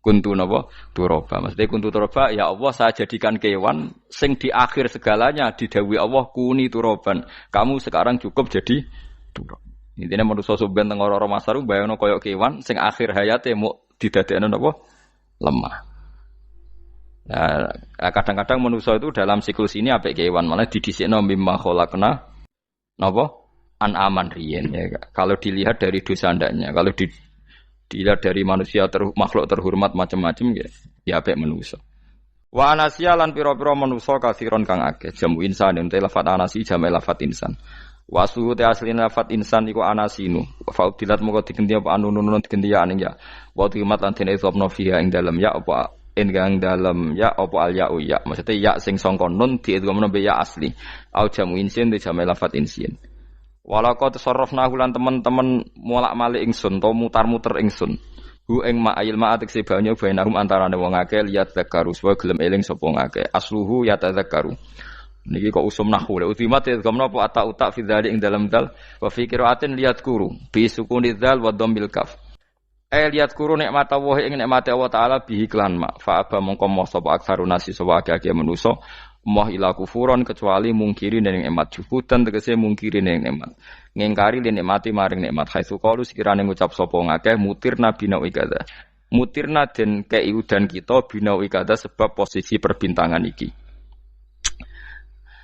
kuntu napa turaba. Maksudnya kuntu turaba ya Allah saya jadikan kewan sing di akhir segalanya didhawuhi Allah kuni turaban. Kamu sekarang cukup jadi turab. Intine manusa sampeyan teng ora-ora masaru bayangno kaya kewan sing akhir hayate muk didadekno napa lemah. Nah, kadang-kadang manusa itu dalam siklus ini apik kewan malah didhisikno mimma khalaqna napa an-aman riyen ya. Kalau dilihat dari dosa ndaknya, kalau dilihat dari manusia makhluk terhormat macam-macam ya apik manusa. Wa anasiya lan pira-pira manusa kasiron kang akeh. Jamu insan ente lafat anasi jamu lafat insan. Wa suhute asline lafat insan iku anasinu. Fa udilat moko digendi apa anunun digendi ya aning ya. Wa timat lan dene sopno fiha ing dalem ya apa enggang dalem ya apa al ya ya. Maksudnya ya sing sangka nun diidghamno be ya asli. Au jamu insin di jamu lafat insin. Walaqad tasarrafna lan teman-teman molak-malik ingsun to mutar-muter ingsun. Hu ing ma'il ma'atik se banyu bainahum antarane wong akeh liat zakaru supaya gelem eling sapa ngakeh. Asluhu ya tadzakaru. Niki kok usum nahwu le utimat ya gamna apa ata fi dzalik ing dalam dal wa fi qiraatin liat kuru bi sukuni dzal wa dhammil kaf. Liat kuru nikmat Allah ing nikmat Allah taala bihi klan ma fa aba mongko moh sapa aksarun nasi sapa akeh manusa. Moh ila kufuron kecuali mungkiri ning nikmat juhudan tegese mungkiri ning nikmat ngingkari ning nikmati maring nikmat haitsu qalu sekirane ngucap sapa ngakeh mutirna bina ikada mutirna den kei udan kita bina ikada sebab posisi perbintangan iki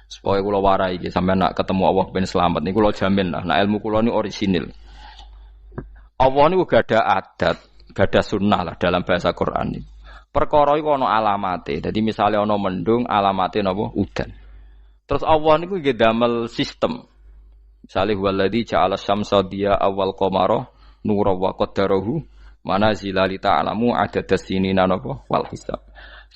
supaya kula warai iki sampeyan nak ketemu Allah ben selamat niku kula jamin lah nak ilmu kula ni orisinil Allah niku gada adat gada sunnah lah dalam bahasa Quran ini. Perkara iku ana alamate. Dadi misale ana mendung, alamate napa? Udan. Terus Allah niku nggih damel sistem. Misale huwallazi ja'ala syamsa diya awal qamara nura wa qaddarahu manazila li ta'lamu adadas sinina napa wal hisab.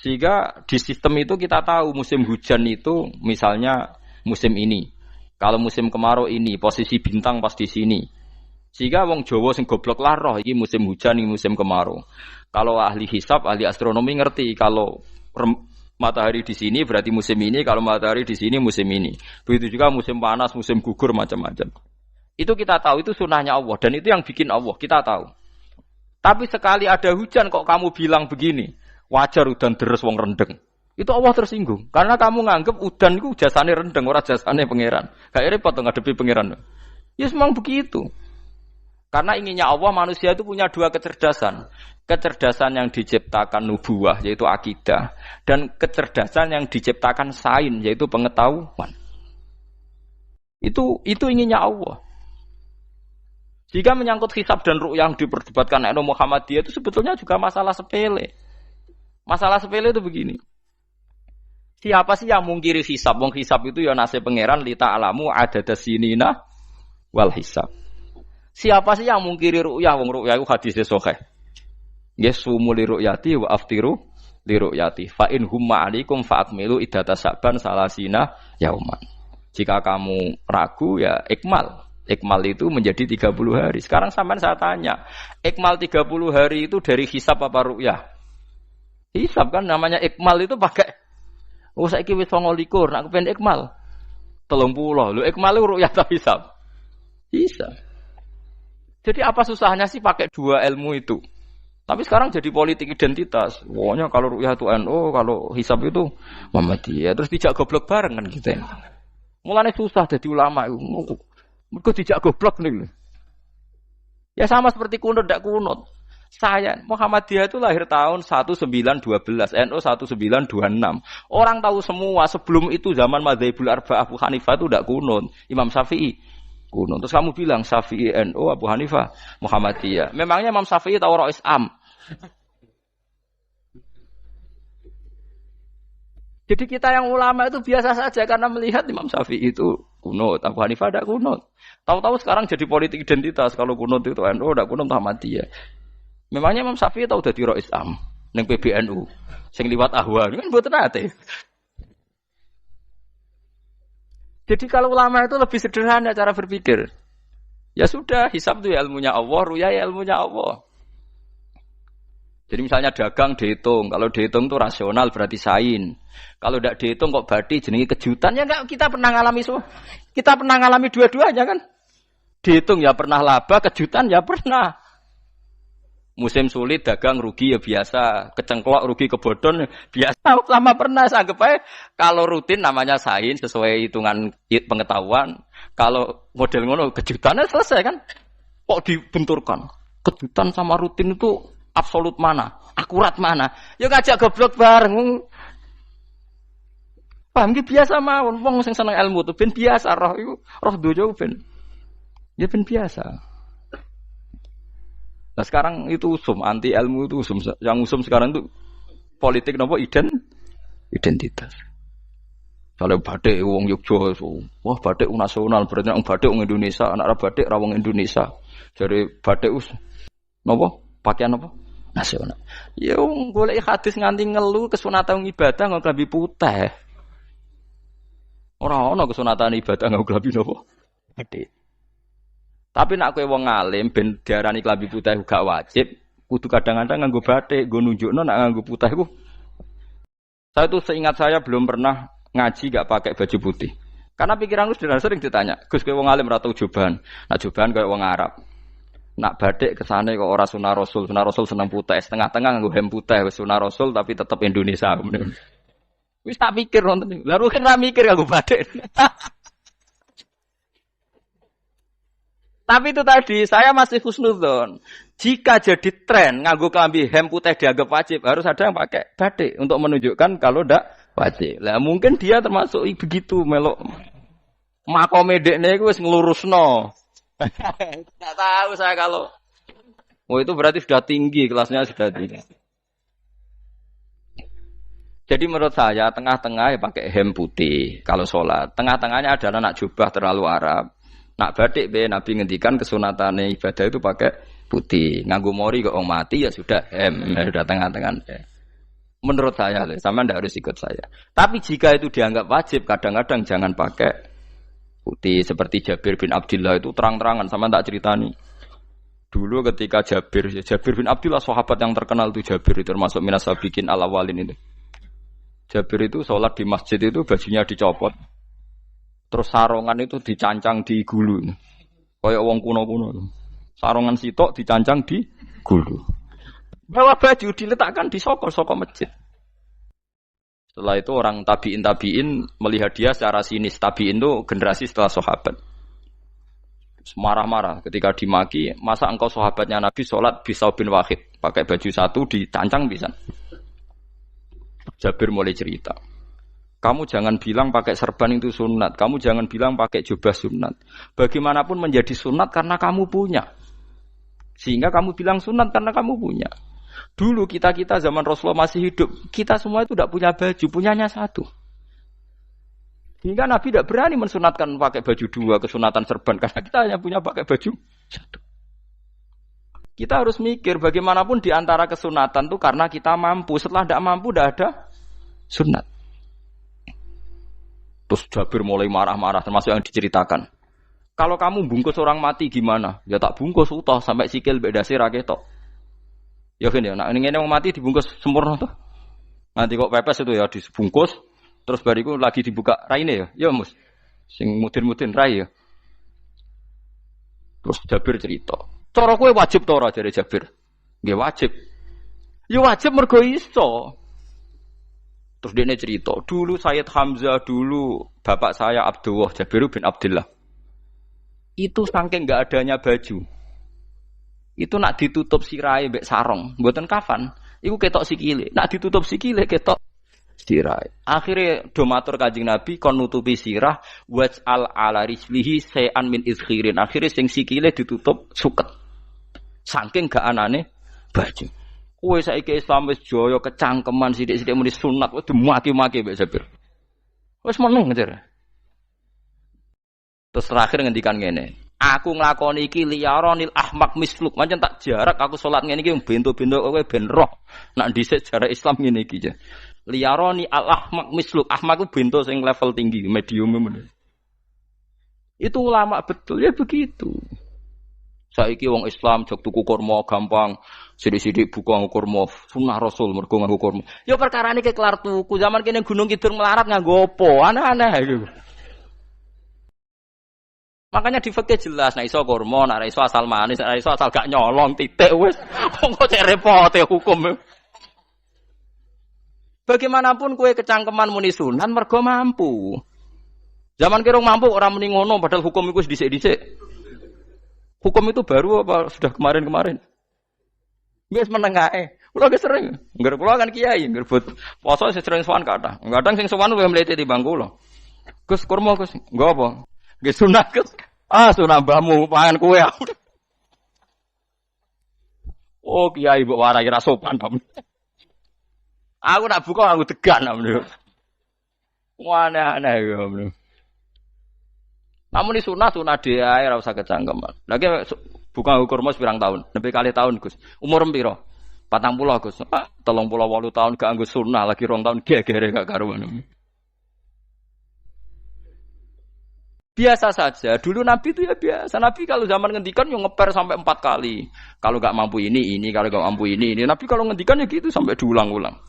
Sehingga di sistem itu kita tahu musim hujan itu misalnya musim ini. Kalau musim kemarau ini, posisi bintang pas di sini. Sehingga wong Jawa sing goblok lah roh iki musim hujan, iki musim kemarau. Kalau ahli hisab, ahli astronomi ngerti kalau matahari di sini berarti musim ini, kalau matahari di sini musim ini. Begitu juga musim panas, musim gugur macam-macam. Itu kita tahu, itu sunahnya Allah dan itu yang bikin Allah, kita tahu. Tapi sekali ada hujan kok kamu bilang begini, wajar udan deres wong rendeng. Itu Allah tersinggung karena kamu nganggep udan itu jasane rendeng, ora jasane pangeran. Gak repot to ngadepi pangeran. Ya memang begitu. Karena inginnya Allah manusia itu punya dua kecerdasan. Kecerdasan yang diciptakan nubuwah yaitu akidah dan kecerdasan yang diciptakan sains yaitu pengetahuan. Itu inginnya Allah. Jika menyangkut hisab dan ru'yah yang diperdebatkan oleh Muhammadiyah itu sebetulnya juga masalah sepele. Masalah sepele itu begini. Siapa sih yang mungkiri hisab? Wong hisab itu ya nasib pangeran li ta'lamu adadasinina wal hisab. Siapa sih yang mungkiri ru'yah? Wong ru'yah itu hadisnya sahih. Yasumu li ru'yati wa aftiru li ru'yati. Fa in humma 'alaikum fa akmilu iddata sa'ban salasina yauman. Jika kamu ragu ya ikmal. Ikmal itu menjadi 30 hari. Sekarang sampean saya tanya, ikmal 30 hari itu dari hisab apa ru'yah? Hisab kan namanya ikmal itu pakai saiki wis 29, nak kepen ikmal 30. Lho ikmal itu ru'yah ta hisab? Hisab. Jadi apa susahnya sih pakai dua ilmu itu? Tapi sekarang jadi politik identitas. Pokoknya kalau ru'yah itu NU, kalau hisab itu Muhammadiyah. Terus dijak goblok bareng kan gitu ya. Mulane susah jadi ulama itu. Mergo dijak goblok nih. Ya sama seperti kunut ndak kunut. Saya Muhammadiyah itu lahir tahun 1912, NU 1926. Orang tahu semua sebelum itu zaman Madzhabul Arba'ah Abu Hanifah itu ndak kunut. Imam Syafi'i kunut. Terus kamu bilang Syafi'i NU, Abu Hanifah Muhammadiyah. Memangnya Imam Syafi'i tahu Rois Am? Jadi kita yang ulama itu biasa saja karena melihat Imam Syafi'i itu kunut, Abu Hanifah tidak kunut. Tahu-tahu sekarang jadi politik identitas kalau kunut itu NU, tidak kunut Muhammadiyah. Memangnya Imam Syafi'i tahu dadi Rois Am ning PBNU sing liwat ahwa kan mboten ate. Jadi kalau ulama itu lebih sederhana cara berpikir. Ya sudah, hisab itu ya ilmunya Allah, ruya ya ilmunya Allah. Jadi misalnya dagang dihitung, kalau dihitung itu rasional berarti sain. Kalau tidak dihitung kok berarti jenenge kejutan ya enggak, kita pernah ngalami kita pernah ngalami dua-duanya kan. Dihitung ya pernah laba, kejutan ya pernah. Musim sulit dagang rugi ya biasa, kecengklok rugi kebodhon biasa, lama pernah anggap aja kalau rutin namanya sain sesuai hitungan pengetahuan. Kalau model ngono kejutannya selesai kan. Kok dibenturkan? Kejutan sama rutin itu absolut mana? Akurat mana? Ya ngajak goblok bareng. Paham ki biasa mawon wong sing seneng ilmu tuh ben biasa roh iku roh dojo ben. Ya ben biasa. Nah sekarang itu usum, anti ilmu itu usum. Yang usum sekarang itu politik nopo identitas. Kalau batik wong Yogyakarta, wah batik nasional berarti wong batik wong Indonesia, anak batik ra wong Indonesia. Jadi batik nopo pakaian nopo nasional. Ya wong golek hadis nganti ngelu kesunatan ibadah nggo klambi putih. Ora ana kesunatan ibadah nggo klambi nopo? Batik. Tapi nak kowe wong alim ben diarani klambi putih gak wajib, kudu kadang-kadang nganggo batik, nggo nunjukno nak nganggo putih iku. Saya tuh seingat saya belum pernah ngaji gak pakai baju putih. Karena pikiranku sering ditanya, Gus kowe wong alim ora tau joban. Nak joban koyo wong Arab. Nak batik kesane kok ora sunah Rasul seneng putih, setengah-tengah nganggo hem putih wis sunah Rasul tapi tetep Indonesia. Wis tak pikir nonton. Lah kan ora mikir nganggo batik. Tapi itu tadi, saya masih husnudzon. Jika jadi tren, nganggo klambi hem putih dianggap wajib, harus ada yang pakai batik untuk menunjukkan kalau ndak wajib. Lah mungkin dia termasuk begitu melok. Makome dekne iku wis nglurusno. Enggak tahu saya kalau. Oh itu berarti sudah tinggi, kelasnya sudah tinggi. Jadi menurut saya tengah-tengah ya pakai hem putih kalau sholat. Tengah-tengahnya adalah nak jubah terlalu Arab. Nak batik be Nabi ngendikan kesunatane ibadah itu pakai putih. Nganggo mori kok mati ya sudah sudah tengah-tengah. Menurut saya, sama ndak harus ikut saya. Tapi jika itu dianggap wajib, kadang-kadang jangan pakai putih. Seperti Jabir bin Abdullah itu terang-terangan sama tak ceritani. Dulu ketika Jabir bin Abdullah sahabat yang terkenal itu Jabir itu termasuk minas sabiqin al-awwalin itu. Jabir itu sholat di masjid itu bajunya dicopot. Terus sarongan itu dicancang di gulu. Kayak wong kuno-kuno. Sarongan sitok dicancang di gulu. Bawa baju diletakkan di sokol masjid. Setelah itu orang tabiin melihat dia secara sinis. Tabiin itu generasi setelah sahabat. Marah-marah ketika dimaki, masa engkau sahabatnya Nabi sholat bisa bin Wahid pakai baju satu dicancang bisa. Jabir mulai cerita. Kamu jangan bilang pakai serban itu sunat, kamu jangan bilang pakai jubah sunat. Bagaimanapun menjadi sunat karena kamu punya. Sehingga kamu bilang sunat karena kamu punya. Dulu kita zaman Rasulullah masih hidup, kita semua itu tidak punya baju, punyanya satu. Hingga Nabi tidak berani mensunatkan pakai baju dua, kesunatan serban, karena kita hanya punya pakai baju satu. Kita harus mikir bagaimanapun di antara kesunatan itu karena kita mampu. Setelah tidak mampu, tidak ada sunat. Terus Jabir mulai marah-marah, termasuk yang diceritakan. Kalau kamu bungkus orang mati gimana? Ya tak bungkus utuh sampai sikil bedasi raketok. Ya kan ya, nah ini yang mati dibungkus sempurna tuh. Nanti kok pepes itu ya dibungkus. Terus bariku lagi dibuka raine ya. Ya mus. Sing mudin-mudin rai ya. Terus Jabir cerita. Cara kowe wajib ta ora jare Jabir? Nggih wajib. Ya wajib mergo iso. Terus dia cerita, dulu Sayyid Hamzah, dulu bapak saya Abdullah Jabir bin Abdullah. Itu saking enggak adanya baju. Itu nak ditutup sirahe mbek sarong, mboten kafan. Iku ketok sikile. Nak ditutup sikile ketok sirah. Akhirnya do matur Kanjeng Nabi kon nutupi sirah waj'al ala rijlihi sayan min izkhirin. Akhirnya sing sikile ditutup suket. Saking gak anane baju. Kowe saiki Islam wis jaya kecangkeman sithik-sithik muni sunat wis dimaki-maki mbek Jabir. Wis meneng ngejar. Terus terakhir ngendikan ngene. Aku nglakoni iki liyaronil ahmak misluk. Pancen tak jarak aku salat ngene iki bento-bento kowe ben roh. Nak dhisik jarak Islam ngene iki. Liyaroni al-ahmak misluk. Ahmak itu bento sing level tinggi, medium. Itu ulama betul, ya begitu. Saiki wong Islam jog tuku kurma gampang, sithik-sithik buka kurma, sunah Rasul mergo nganggo kurma. Ya perkarane ke kelar tuku, zaman kene Gunung Kidul melarat nganggo apa? Aneh-aneh iku. Makanya di fikih jelas, nek iso kurma, nek iso asal manis, nek iso asal gak nyolong titik wis. Kok cek repote hukum. Bagaimanapun kue kecangkeman muni sunan mergo mampu. Zaman kira mampu orang muni ngono padahal hukum itu dhisik-dhisik. Hukum itu baru apa sudah kemarin-kemarin? Wis meneng ae. Kula ge sering, ngger kula kan kiai, ngger but poso sering sowan kathah. Kadang sing sowan luwih mlete timbang kula. Gus kurma Gus, nggo apa? Nggih sunat Gus. Ah sunah mbahmu pangan kowe. Oh kiai mbok warai ra sopan to. Aku nak buka aku tegan namanya. Aneh-aneh ya. Namun di sunah dia ora usah kecangkeman. Lagi buka kurma pirang tahun, lebih kali tahun Gus. Umur piro? 40 Gus. 38 tahun gak anggo sunah lagi 2 tahun gegere gak karuan. Biasa saja. Dulu Nabi itu ya biasa. Nabi kalau zaman ngendikan yang ngeper sampai 4 kali. Kalau gak mampu ini, kalau gak mampu ini. Nabi kalau ngendikan ya gitu sampai diulang-ulang.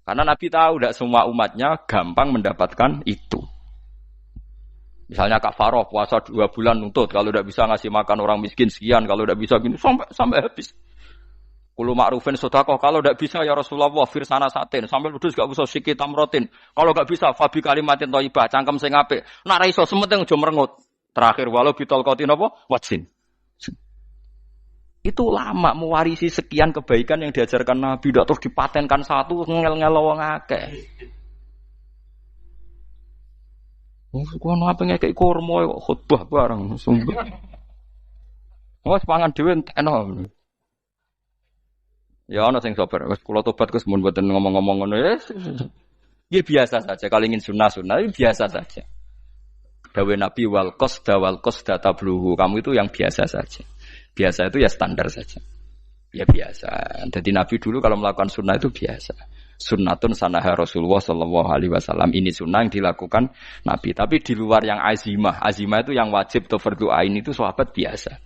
Karena Nabi tahu tidak semua umatnya gampang mendapatkan itu. Misalnya kafaroh puasa 2 bulan nuntut, kalau tidak bisa ngasih makan orang miskin sekian, kalau tidak bisa gini sampai habis. Kulo ma'rufin sedekah, kalau tidak bisa ya Rasulullah firsana satin, sampai ludus gak usah sikit tamrotin. Kalau gak bisa fabi kalimatin thayyibah, cangkem sing apik. Nek ra iso sementing aja merengut. Terakhir walau bitol qatin apa? Wajin. Itu lama mewarisi sekian kebaikan yang diajarkan Nabi, tidak terus dipatenkan satu ngel-ngel wong akeh. Kono apa ngekek kurma kok khutbah bareng sumpah. Wes pangan dhewe entekno. Ya ana sing sabar, wes kula tobat Gus mun mboten ngomong-ngomong ngono ya. Ya biasa saja kalau ingin sunah-sunah biasa saja. Dawe Nabi wal qasda tabluhu. Kamu itu yang biasa saja. Biasa itu ya standar saja. Ya biasa. Jadi Nabi dulu kalau melakukan sunnah itu biasa. Sunnatun sanaha Rasulullah sallallahu alaihi wasallam. Ini sunnah yang dilakukan Nabi. Tapi di luar yang azimah. Azimah itu yang wajib atau fardhu ain itu sahabat biasa.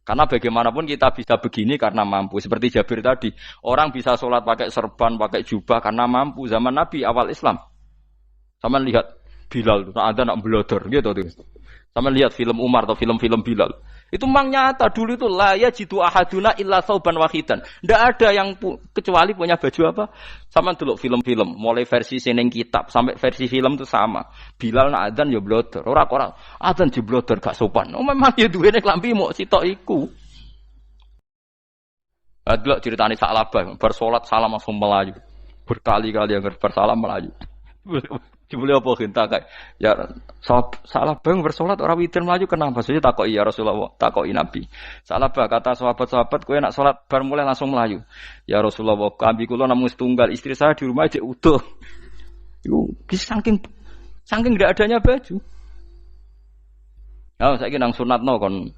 Karena bagaimanapun kita bisa begini karena mampu. Seperti Jabir tadi. Orang bisa sholat pakai serban, pakai jubah karena mampu. Zaman Nabi awal Islam. Sama lihat Bilal. Ada nak belodor gitu tuh. Sama lihat film Umar atau film-film Bilal. Itu memang nyata dulu itu la yajidu ahaduna illa sauban wahidan. Ndak ada yang kecuali punya baju apa? Sama dulu film-film, mulai versi seneng kitab sampai versi film itu sama. Bilal nak adzan ya blodor, ora adzan jeblodor gak sopan. Oh memang ya duwene klambi mok sitok iku. Adlok ceritane Sa'labah, bar salat salam langsung melayu. Berkali-kali yang bersalam melayu. Jebule apa genta kae? Ya Sa'labah bersolat ora witir melayu kenapa? Saya takoki ya Rasulullah, takoki Nabi. Sa'labah kata sahabat-sahabat kowe nak salat bar mulai langsung melayu. Ya Rasulullah, kambing kula namung setunggal, istri saya di rumah aja utuh. Iku saking ndak adanya baju. Nah, saiki nang sunatno kon.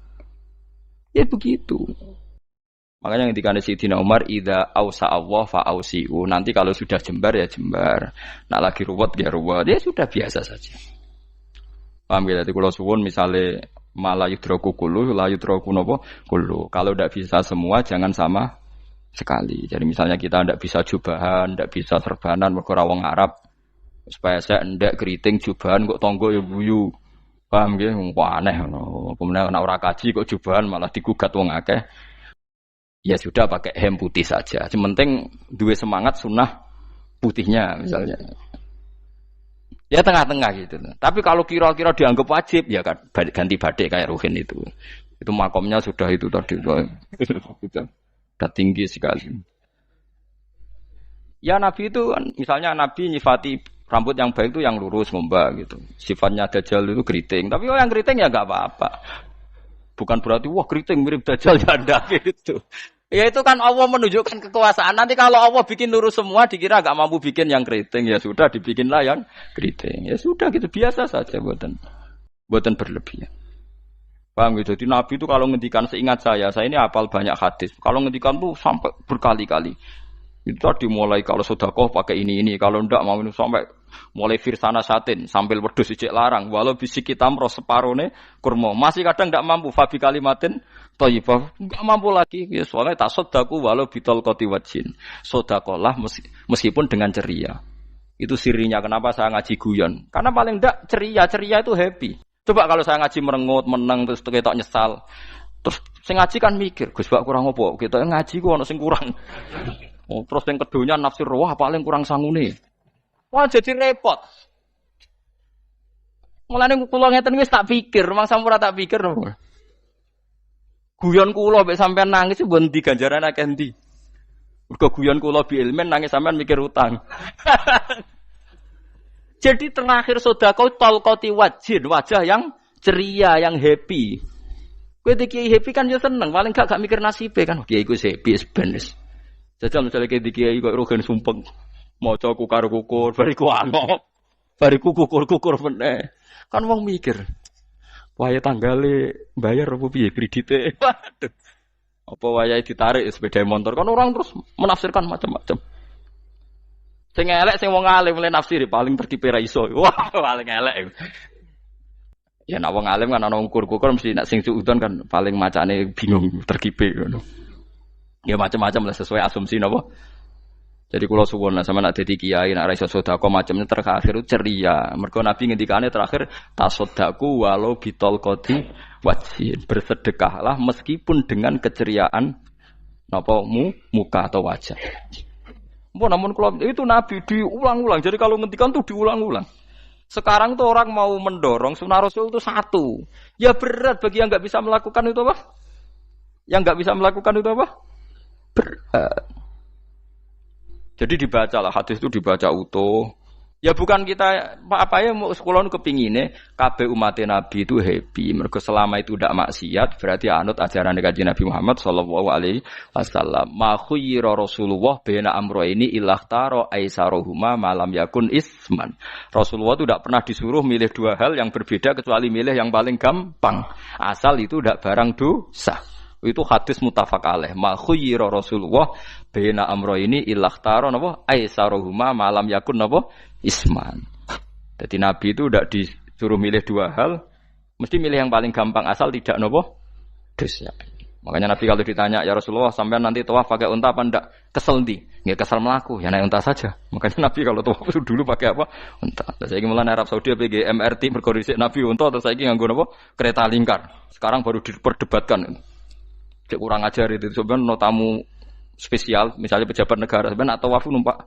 Ya begitu. Makanya ketika Sayyidina Umar idza ausa Allah fa ausiu. Nanti kalau sudah jembar ya jembar. Nak lagi ruwet ya ruwet. Ya sudah biasa saja. Paham ya? Jadi kalau suwun misale malah yudroku kullu, la yudroku napa kullu. Kalau tidak bisa semua jangan sama sekali. Jadi misalnya kita tidak bisa jubahan, tidak bisa serbanan mergo ora wong Arab. Supaya saya ndak keriting jubahan kok tonggo ya guyu. Paham ya? Wah aneh ngono. Kemudian nek ora kaji kok jubahan malah digugat wong akeh. Ya sudah pakai hem putih saja. Sementing dua semangat sunnah putihnya misalnya. Ya tengah-tengah gitu. Tapi kalau kira-kira dianggap wajib ya kan ganti batik kayak Ruhin itu. Itu makomnya sudah itu tadi. Sudah tinggi sekali. Ya Nabi itu kan misalnya Nabi nyifati rambut yang baik itu yang lurus ngombak gitu. Sifatnya Dajjal itu keriting. Tapi yang keriting ya enggak apa-apa. Bukan berarti wah keriting mirip Dajjal janda gitu. Ya itu kan Allah menunjukkan kekuasaan. Nanti kalau Allah bikin lurus semua dikira enggak mampu bikin yang keriting. Ya sudah dibikinlah yang keriting. Ya sudah gitu biasa saja buatan berlebihan. Paham gitu. Jadi Nabi itu kalau ngendikan seingat saya ini hafal banyak hadis. Kalau ngendikan tuh sampai berkali-kali. Itu tadi mulai kalau sedekah pakai ini. Kalau ndak mau sampai mulai firsana satin sambil wedhus ijek larang. Walau bisik kita meroh separone kurma. Masih kadang ndak mampu fabi kalimatin thayyibah. Enggak mampu lagi. Ya, soalnya tak sedekah walau bitol qoti wajin. Sedekahlah meskipun dengan ceria. Itu sirinya kenapa saya ngaji guyon. Karena paling ndak ceria itu happy. Coba kalau saya ngaji merengut, meneng terus ketok nyesal. Terus sing ngaji kan mikir, Gus bak kurang apa? Kita ngaji ku ono sing kurang. Oh, terus yang keduanya nafsir wah paling kurang sangune. Wah jadi repot. Mulane kula ngeten wis tak pikir, mangsa ora tak pikir. Guyon kula mek sampean nangis mbon ndi ganjaran akeh ndi. Mergo guyon kula bi ilmen nangis sampean mikir utang. Jadi terakhir sedekah talqati wajhin, wajah yang ceria, yang happy. Kowe iki happy kan yo seneng, paling gak mikir nasibe kan. Kiai iku happy sebenes. Jajal misalnya kayak kiai kok rogen sumpeng, maca kukar kukur, bariku angop, bariku kukur meneh. Kan wong mikir, wayahe tanggale bayar apa piye kredite. Waduh. Apa wayahe ditarik sepeda motor kan orang terus menafsirkan macam-macam. Sing elek sing wong alim mulai nafsiri paling tertipe ra iso. Wah, paling elek. Ya nek wong alim kan ana ukur-ukur mesti nek sing suudon kan paling macane bingung terkipe ngono. Ya macam-macam lah sesuai asumsi napa. Jadi kula suwun sama nak dadi kiai nek ra iso sedekah macamnya terakhir ceria. Mergo Nabi ngendikane terakhir tasaddaku walau bitol qoti wajhin. Bersedekahlah meskipun dengan keceriaan napa muka atau wajah. Namun kalau itu Nabi diulang-ulang. Jadi kalau ngendikan tuh diulang-ulang. Sekarang tuh orang mau mendorong sunnah Rasul itu satu. Ya berat bagi yang nggak bisa melakukan itu apa? Yang nggak bisa melakukan itu apa? Berat. Jadi dibacalah hadis itu dibaca utuh. Ya bukan kita apa ya sekolah kepingine kabeh umat Nabi itu happy. Mergo selama itu tidak maksiat berarti anut ajaran Kanjeng Nabi Muhammad sallallahu alaihi wasallam. Ma khuyira Rasulullah baina amrayni ilakhtara aisarohuma malam yakun isman. Rasulullah itu tidak pernah disuruh milih dua hal yang berbeda kecuali milih yang paling gampang. Asal itu tidak barang dosa. Itu hadis muttafaq alaih. Ma khuyira Rasulullah baina amrayni ilakhtara napa aisarohuma malam yakun napa isman. Jadi Nabi itu tidak disuruh milih dua hal, mesti milih yang paling gampang asal tidak nopo dosa. Makanya Nabi kalau ditanya, ya Rasulullah, sampai nanti tawaf pakai unta apa ndak? Kesel ndi? Nggih kesel melaku, ya naik unta saja. Makanya Nabi kalau tawaf itu dulu pakai apa? Unta. Terus saiki mulane Arab Saudi PG MRT mergo dhisik Nabi unta terus saiki nganggo apa? Kereta lingkar. Sekarang baru diperdebatkan. Cek kurang ajar itu sebenarnya no tamu spesial, misalnya pejabat negara sebenarnya atau tawaf numpak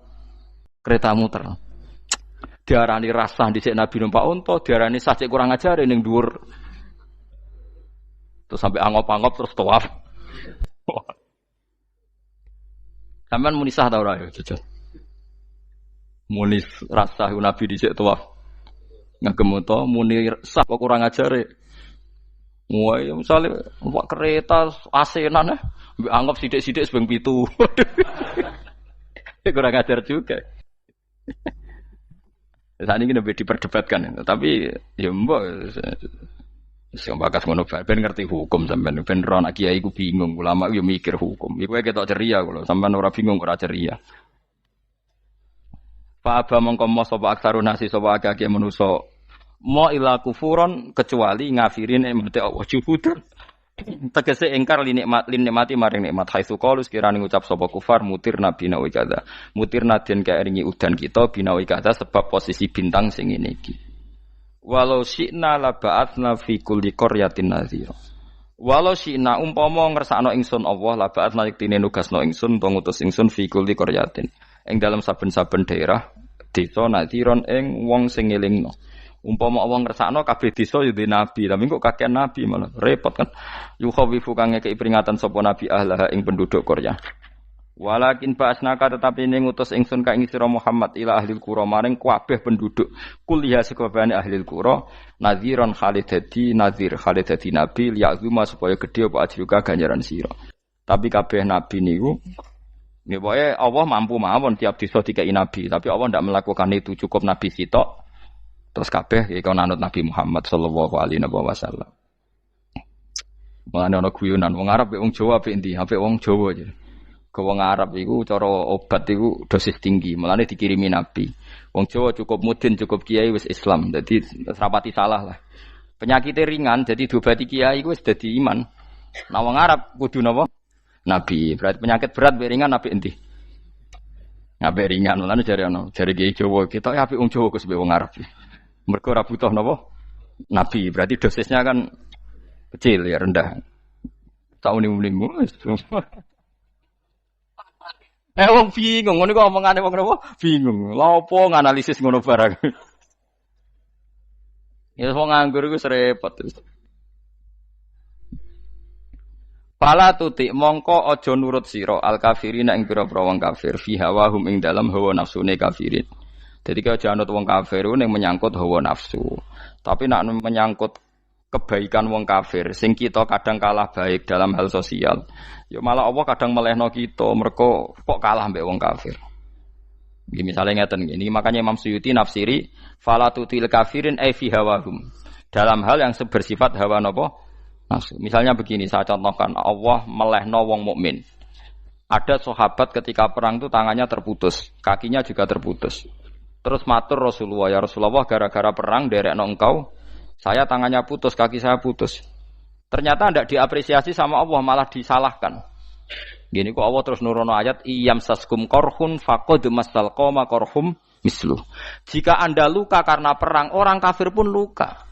kereta muter. Diarani rasa dhisik Nabi numpak unta, diarani sah cek kurang ajar ning dhuwur. Terus sampai angop-angop terus tawaf. Sampeyan muni sah ta ora ya, jajal. Muni rasa Nabi dhisik tawaf. Ngagem to muni sah kok kurang ajare. Wah, ya misale numpak kereta asenan mbek anggap sithik-sithik sebeng 7. Kurang ajar juga. Saat ini lebih diperdebatkan, tapi ya mbok sing bakas ngono ben ngerti hukum sampean ben ora anak kiai ku bingung ulama yo mikir hukum iku ketok ceria kula sampean ora bingung ora ceria fa aba mongko mo sapa aksarun nasi sapa akeh manusa mo ila kufuron kecuali ngafirin emate Allah juhud tegese ingkar nikmati maring nikmat haitsu qalu sekirane ngucap sapa kufar mutir nabi nawi kada mutir nadien kaeringi udan kita binawi kada sebab posisi bintang sing ngene iki. Walau syi'na la ba'atsna fi kulli qaryatin nadhira. Walau syi'na umpama ngersakno ingsun Allah la ba'atsna yektine nugasno ingsun utawa ngutus ingsun fi kulli qaryatin. Ing dalam saben-saben daerah desa nadhiron ing wong sing ngelingno. Umpama Allah ngersakno kabeh desa yo nabi, tapi kok kakek nabi malah repot kan. Yukhawifu kang ngekeki peringatan sapa nabi ahlaha ing penduduk Qaryah. Walakin ba'asnaka tetapi ini ngutus ingsun ka ing sira Muhammad ila ahlil qura maring kabeh penduduk kuliah sekabehane ahlil qura nadhiran khalidati nadhir khalidati nabi liya'zuma supaya gedhe apa ajruka ganjaran sira. Tapi kabeh nabi niku nggih pokoke Allah mampu mawon tiap desa dikai nabi, tapi Allah ndak melakukan itu, cukup nabi sitok terus kabeh iki anut Nabi Muhammad sallallahu alaihi wasallam. Mulane ana guyonan wong Arab wong Jawa apik endi? Apik wong Jawa aja. Wong Arab iku cara obat iku dosis tinggi, mulane dikirimi Nabi. Wong Jawa cukup mudin, cukup kiai wis Islam. Dadi rapati salah lah. Penyakitnya ringan, jadi diobati kiai iku wis dadi iman. Nah wong Arab kudu napa? Nabi. Berarti penyakit berat mbek ringan apik endi? Apik ringan, mulane jare kiai Jawa, kita apik wong Jawa kus mbek wong Arab. Mergo ora butuh napa? Nabi. Berarti dosisnya kan kecil ya, rendah. Sauni-unimu wis. Wong bingung, ngono kok omongane wong napa? Bingung. Lha opo nganalisis ngono barang. Ya wong nganggur iku repot. Pala tutik mongko aja nurut sira al kafirin ing pira-pira wong kafir fi hawahum ing dalam hawa nafsune kafirin. Dadi kaya aja anut wong kafir ning menyangkut hawa nafsu. Tapi nek menyangkut kebaikan wong kafir sing kita kadang kalah baik dalam hal sosial. Ya malah Allah kadang melehno kita mergo kok kalah mbek wong kafir. Nggih misale ngeten iki makanya Imam Suyuti nafsiri falatutil kafirin ai fi hawahum. Dalam hal yang bersifat hawa napa? Nafsu. Misalnya begini saya contohkan Allah melehno wong mukmin. Ada sahabat ketika perang itu tangannya terputus, kakinya juga terputus. Terus matur Rasulullah, ya Rasulullah gara-gara perang derekno engkau saya tangannya putus, kaki saya putus. Ternyata tidak diapresiasi sama Allah, malah disalahkan. Gini kok Allah terus nurono ayat iyam saskum korhun faqad masal qoma korhum misluh. Jika Anda luka karena perang, orang kafir pun luka.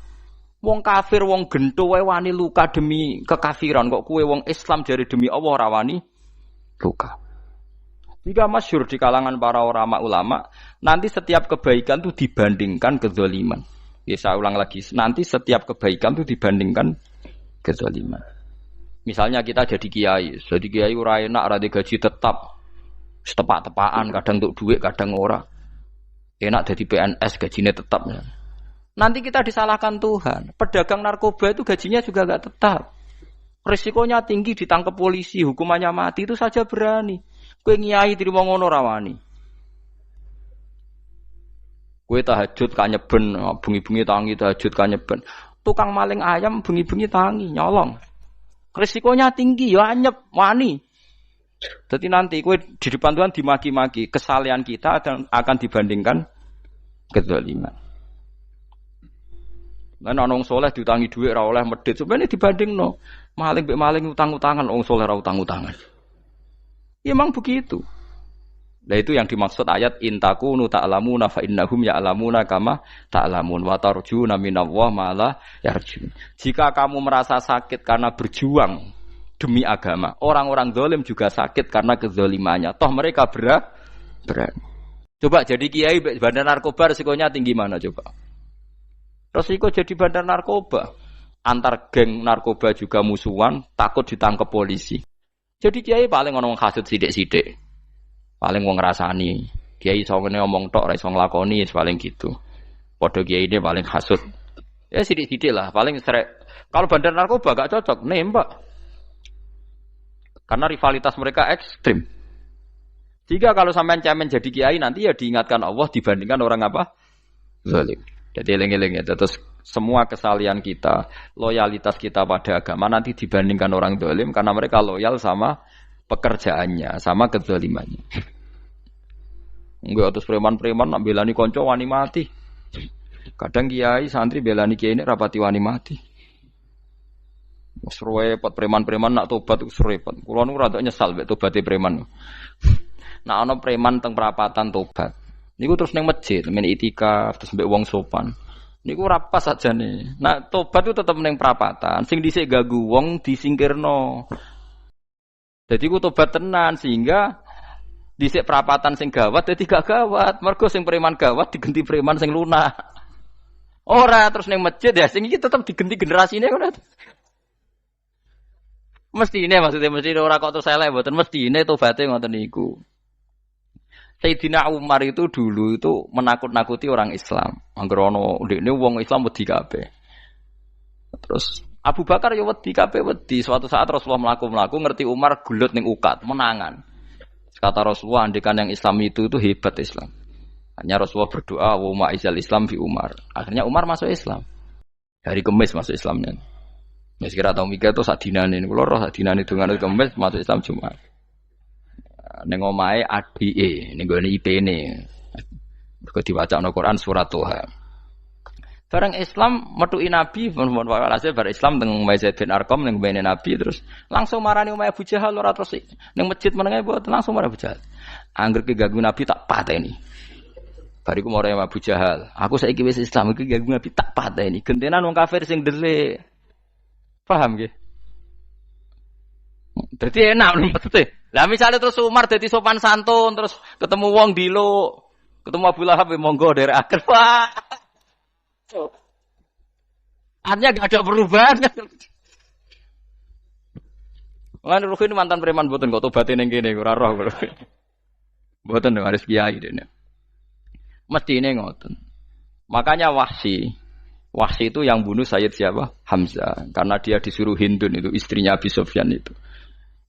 Wong kafir wong gento wae wani luka demi kekafiran, kok kuwe wong Islam jare demi Allah ora wani luka. Jika masyhur di kalangan para ulama, nanti setiap kebaikan itu dibandingkan kezaliman. Ya saya ulang lagi, nanti setiap kebaikan itu dibandingkan kezaliman. Misalnya kita jadi kiai ora enak, ora gaji tetap, setepak-tepakan, kadang untuk duit, kadang ora. Enak jadi PNS, gajinya tetap. Nanti kita disalahkan Tuhan. Pedagang narkoba itu gajinya juga enggak tetap. Risikonya tinggi, ditangkap polisi, hukumannya mati, itu saja berani. Kowe nyai trimo ngono ra wani. Kowe tahajud kanyeben, bengi-bengi tangi tahajud kanyeben. Tukang maling ayam bengi-bengi tangi nyolong. Risikonya tinggi ya anyep wani. Jadi nanti kowe di depan Tuhan dimaki-maki, kesalehan kita akan dibandingkan kezaliman. Lan ana wong saleh diutangi dhuwit ora oleh medhit. Sebenarnya dibandingno maling mbek maling utang-utangan wong saleh ora utang-utangan. Ya emang begitu. Nah itu yang dimaksud ayat intakunu ta'lamuna fa innahum ya'lamuna kama ta'lamun wa tarjuna minallah ma la yarjun. Jika kamu merasa sakit karena berjuang demi agama, orang-orang zalim juga sakit karena kezalimannya. Toh mereka berat. Coba jadi kiai bandar narkoba resikonya tinggi mana coba? Resiko jadi bandar narkoba. Antar geng narkoba juga musuhan, takut ditangkap polisi. Jadi kiai paling ono kasut sithik-sithik. Paling wong ngrasani. Kiai iso ngene omong tok ora iso nglakoni paling gitu. Padha kiai ini paling hasud. Ya sithik-sithik lah, paling srek. Kalau bandar narkoba gak cocok nembak. Karena rivalitas mereka ekstrim. Jika kalau sampean cemen jadi kiai nanti ya diingatkan Allah dibandingkan orang apa? Zalim. Jadi eling-eling ya. Terus semua kesalahan kita, loyalitas kita pada agama nanti dibandingkan orang zalim karena mereka loyal sama pekerjaannya, sama kezalimannya. Enggak terus preman-preman nak belani kanca wani mati. Kadang kiai santri belani kiai ini rapati wani mati. Wis repot preman-preman nak tobat wis repot. Kula nu rada nyesal mek tobaté preman. Nak ana preman teng perapatan tobat. Niku terus ning masjid, men itikaf terus mbek wong sopan. Niku ora pas sajane. Nak tobat itu tetep ning perapatan, sing dhisik ganggu wong disingkirno. Jadi ku tobat tenan sehingga dhisik perapatan sing gawat dadi gak gawat. Mergo sing preman gawat diganti preman sing lunak. Ora terus ning masjid ya sing iki tetep diganti generasine ora. Mestine maksudnya mesti ora kok terus elek mboten mestine tobaté ngoten niku. Sayyidina Umar itu dulu itu menakut-nakuti orang Islam. Angger ana ndekne wong Islam wedi kabeh. Terus Abu Bakar ya wedi kabeh wedi. Suatu saat Rasulullah mlaku-mlaku ngerti Umar gulut ning ukat, menangan. Kata Rasulullah, andekan yang Islam itu hebat Islam. Hanya Rasulullah berdoa, wa ma'izal Islam fi Umar. Akhirnya Umar masuk Islam. Hari Kamis masuk Islamnya. Ya sekira tau mikir itu sadinane. Kulo roh sadinane dengan Kamis masuk Islam Jumat. Ning omahe adike, ning gone IP-ne. Mergo diwacana Quran surat Toha. Barang Islam metuki Nabi, mohon walhasil bar Islam teng Zaid bin Arqam ning mbene Nabi terus langsung marani omahe Abu Jahal ora terus ning masjid menenge mboten langsung marani Abu Jahal. Angger ki ganggu Nabi tak pateni. Bariku marani Abu Jahal, aku saiki wis Islam iki ganggu Nabi tak pateni. Gentenan wong kafir sing dhelik. Paham nggih? Dadi enak maksudnya. Lah misale terus Umar dadi sopan santun terus ketemu wong dilo, ketemu Abu Lahab monggo derek akhir. Wah. Artinya gak ada perubahan. Lan Ruhin mantan preman mboten kok tobaté ning kene ora roh. Mboten harus kiai dene. Mestine ngoten. Makanya Wahsy itu yang bunuh Sayyid siapa? Hamzah. Karena dia disuruh Hindun itu istrinya Abi Sufyan itu.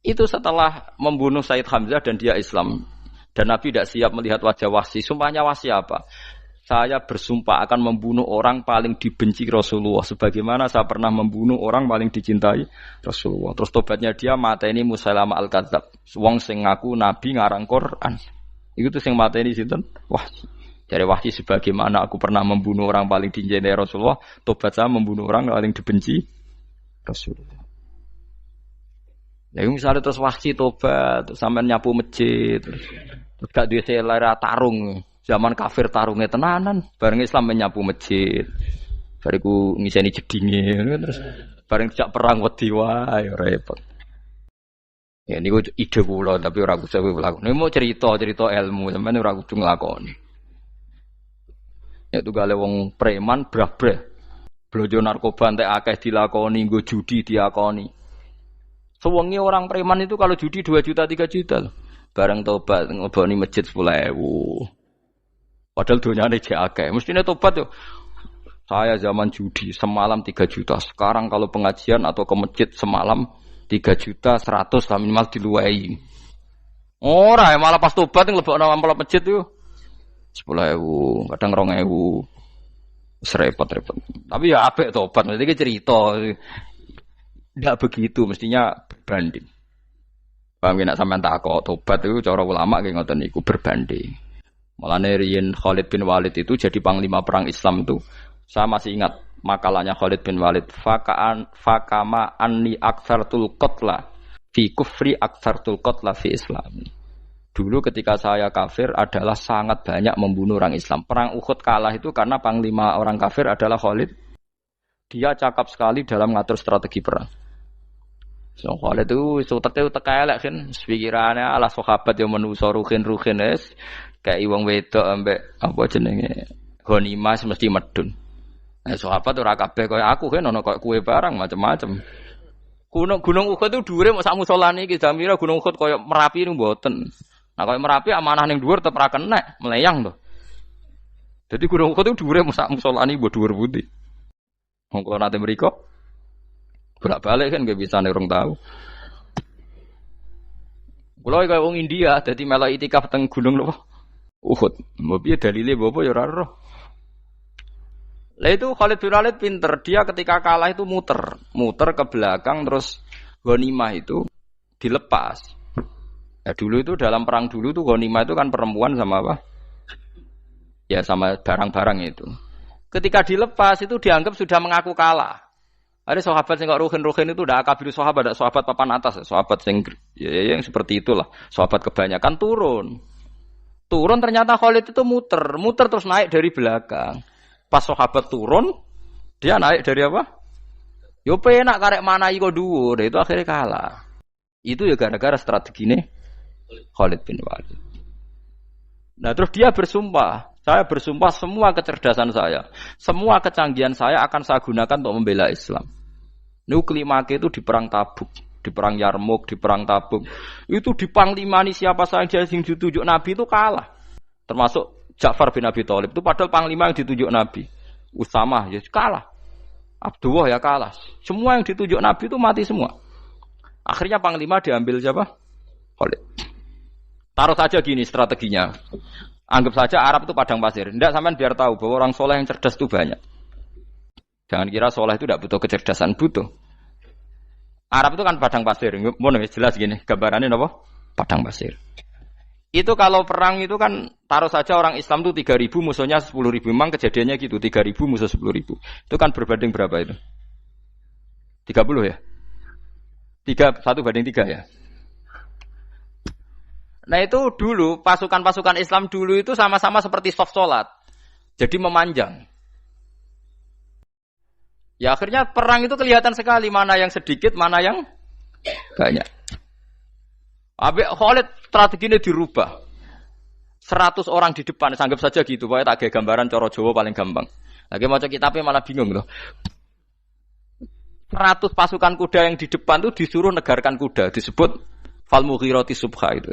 Itu setelah membunuh Sayyid Hamzah dan dia Islam. Dan Nabi tidak siap melihat wajah Wahsy. Sumpahnya Wahsy apa? Saya bersumpah akan membunuh orang paling dibenci Rasulullah. Sebagaimana saya pernah membunuh orang paling dicintai Rasulullah. Terus tobatnya dia mateni Musailamah al-Kadzab. Wong sing ngaku Nabi ngarang Quran. Itu tuh sing mateni sinten? Wahsy. Dari Wahsy sebagaimana aku pernah membunuh orang paling dicintai Rasulullah. Tobat saya membunuh orang paling dibenci Rasulullah. Lalu misalnya terus Wahsy tobat, sampai nyapu masjid, terus gak duwe selera tarung. Zaman kafir tarungnya tenanan, bareng Islam menyapu masjid. Bariku ngiseni jedinge terus bareng dijak perang wedi wae repot. Ya niku ide kula tapi ora kudu nglakoni. Nek mau cerita ilmu sampeyan ora kudu nglakoni. Ya tunggale wong preman brah-brah. Blojo narkoba entek akeh dilakoni, nggo judi diakoni. Sewengi orang preman itu kalau judi 2 juta 3 juta loh. Bareng tobat ngoboni masjid 10.000. Padahal donyane jek akeh. Mestine tobat yo. Saya zaman judi semalam 3 juta. Sekarang kalau pengajian atau ke masjid semalam 3 juta 100 lah minimal diluwei. Ora ya malah pas tobat nglebokno amplop masjid yo 10.000, kadang 2.000. Wis repot-repot. Tapi ya apik tobat. Mesti cerita. Tidak begitu mestinya berbanding. Paham nek sampean takok tobat itu cara ulama ki ngoten niku berbanding. Mulane riyen Khalid bin Walid itu jadi panglima perang Islam itu saya masih ingat Makalahnya Khalid bin Walid, fakama anni aktsartul qatla fi kufri aktsartul qatla fi islami. Dulu ketika saya kafir adalah sangat banyak membunuh orang Islam. Perang Uhud kalah itu karena panglima orang kafir adalah Khalid. Dia cakap sekali dalam mengatur strategi perang. So Khalid itu teka elek kan, pikirannya ala sahabat yang menuso ruhin es kayak wong wedok ambek apa jenenge ghanimah mesti medun. Sahabat ora kabeh kaya aku kan ono kaya kue barang macam-macam. Gunung Uhud itu dhuwure mok sak musolane iki Jamira Gunung Uhud kaya Merapi niku mboten. Nah kaya Merapi amanah ning dhuwur tetep ra kenek, meleyang to. Jadi Gunung Uhud itu dhuwure mok sak musolane mbok dhuwur pundi. Wong kula nate mriko bolak-balik kan nggak bisa nek urung tahu. Kula kaya wong India dadi melok itikaf teng gunung lho Uhud. Mbok piye dalile mbok ya ora roh. Lah itu Khalid bin Walid pinter, dia ketika kalah itu muter ke belakang terus ghanimah itu dilepas. Ya dulu itu dalam perang dulu tuh ghanimah itu kan perempuan sama apa? Ya sama barang-barang itu. Ketika dilepas itu dianggap sudah mengaku kalah. Ada sahabat yang ruhin itu udah akabir sahabat, ada sahabat papan atas, sahabat yang seperti itulah. Sahabat kebanyakan turun ternyata Khalid itu muter terus naik dari belakang. Pas sahabat turun, dia naik dari apa? Yo penak karek mana iko dhuwur, itu akhirnya kalah. Itu ya gara-gara strategi ini Khalid bin Walid. Nah, terus dia bersumpah, saya bersumpah semua kecerdasan saya, semua kecanggihan saya akan saya gunakan untuk membela Islam. Nuklimake itu di perang Tabuk, di perang Yarmuk, di perang Tabuk. Itu di panglimani siapa saja yang ditunjuk Nabi itu kalah. Termasuk Ja'far bin Abi Thalib itu padahal panglima yang ditunjuk Nabi. Usamah ya kalah. Abdullah ya kalah. Semua yang ditunjuk Nabi itu mati semua. Akhirnya panglima diambil siapa? Khalid. Taruh saja gini strateginya. Anggap saja Arab itu padang pasir. Tidak sampean biar tahu bahwa orang soleh yang cerdas itu banyak. Jangan kira soleh itu tidak butuh kecerdasan, butuh. Arab itu kan padang pasir. Mau jelas gini, gambarannya apa? Padang pasir. Itu kalau perang itu kan taruh saja orang Islam itu 3.000 musuhnya 10.000. Memang kejadiannya gitu, 3.000 musuh 10.000. Itu kan berbanding berapa itu? 30 ya? 1 banding 3 ya? Nah itu dulu, pasukan-pasukan Islam dulu itu sama-sama seperti soft sholat. Jadi memanjang. Ya akhirnya perang itu kelihatan sekali mana yang sedikit, mana yang banyak. Habis Khalid strateginya dirubah. 100 orang di depan, anggap saja gitu. Pokoknya tak kayak gambaran coro Jawa paling gampang. Lagi maca kitabnya malah bingung loh. 100 pasukan kuda yang di depan itu disuruh negarkan kuda, disebut fal mughirati subha itu.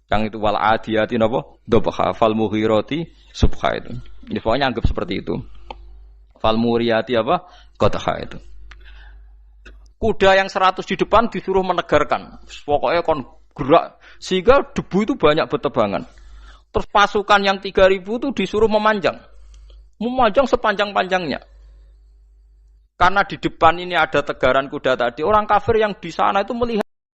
Yang itu wal adiyati napa? Dobha fal mughirati subha itu. Ini pokoknya anggap seperti itu. Fal muriyati apa? Qadha itu. Kuda yang 100 di depan disuruh menegarkan. Pokoknya kon gerak sehingga debu itu banyak bertebangan. Terus pasukan yang 3.000 itu disuruh memanjang sepanjang-panjangnya. Karena di depan ini ada tegaran kuda tadi, orang kafir yang di sana itu melihat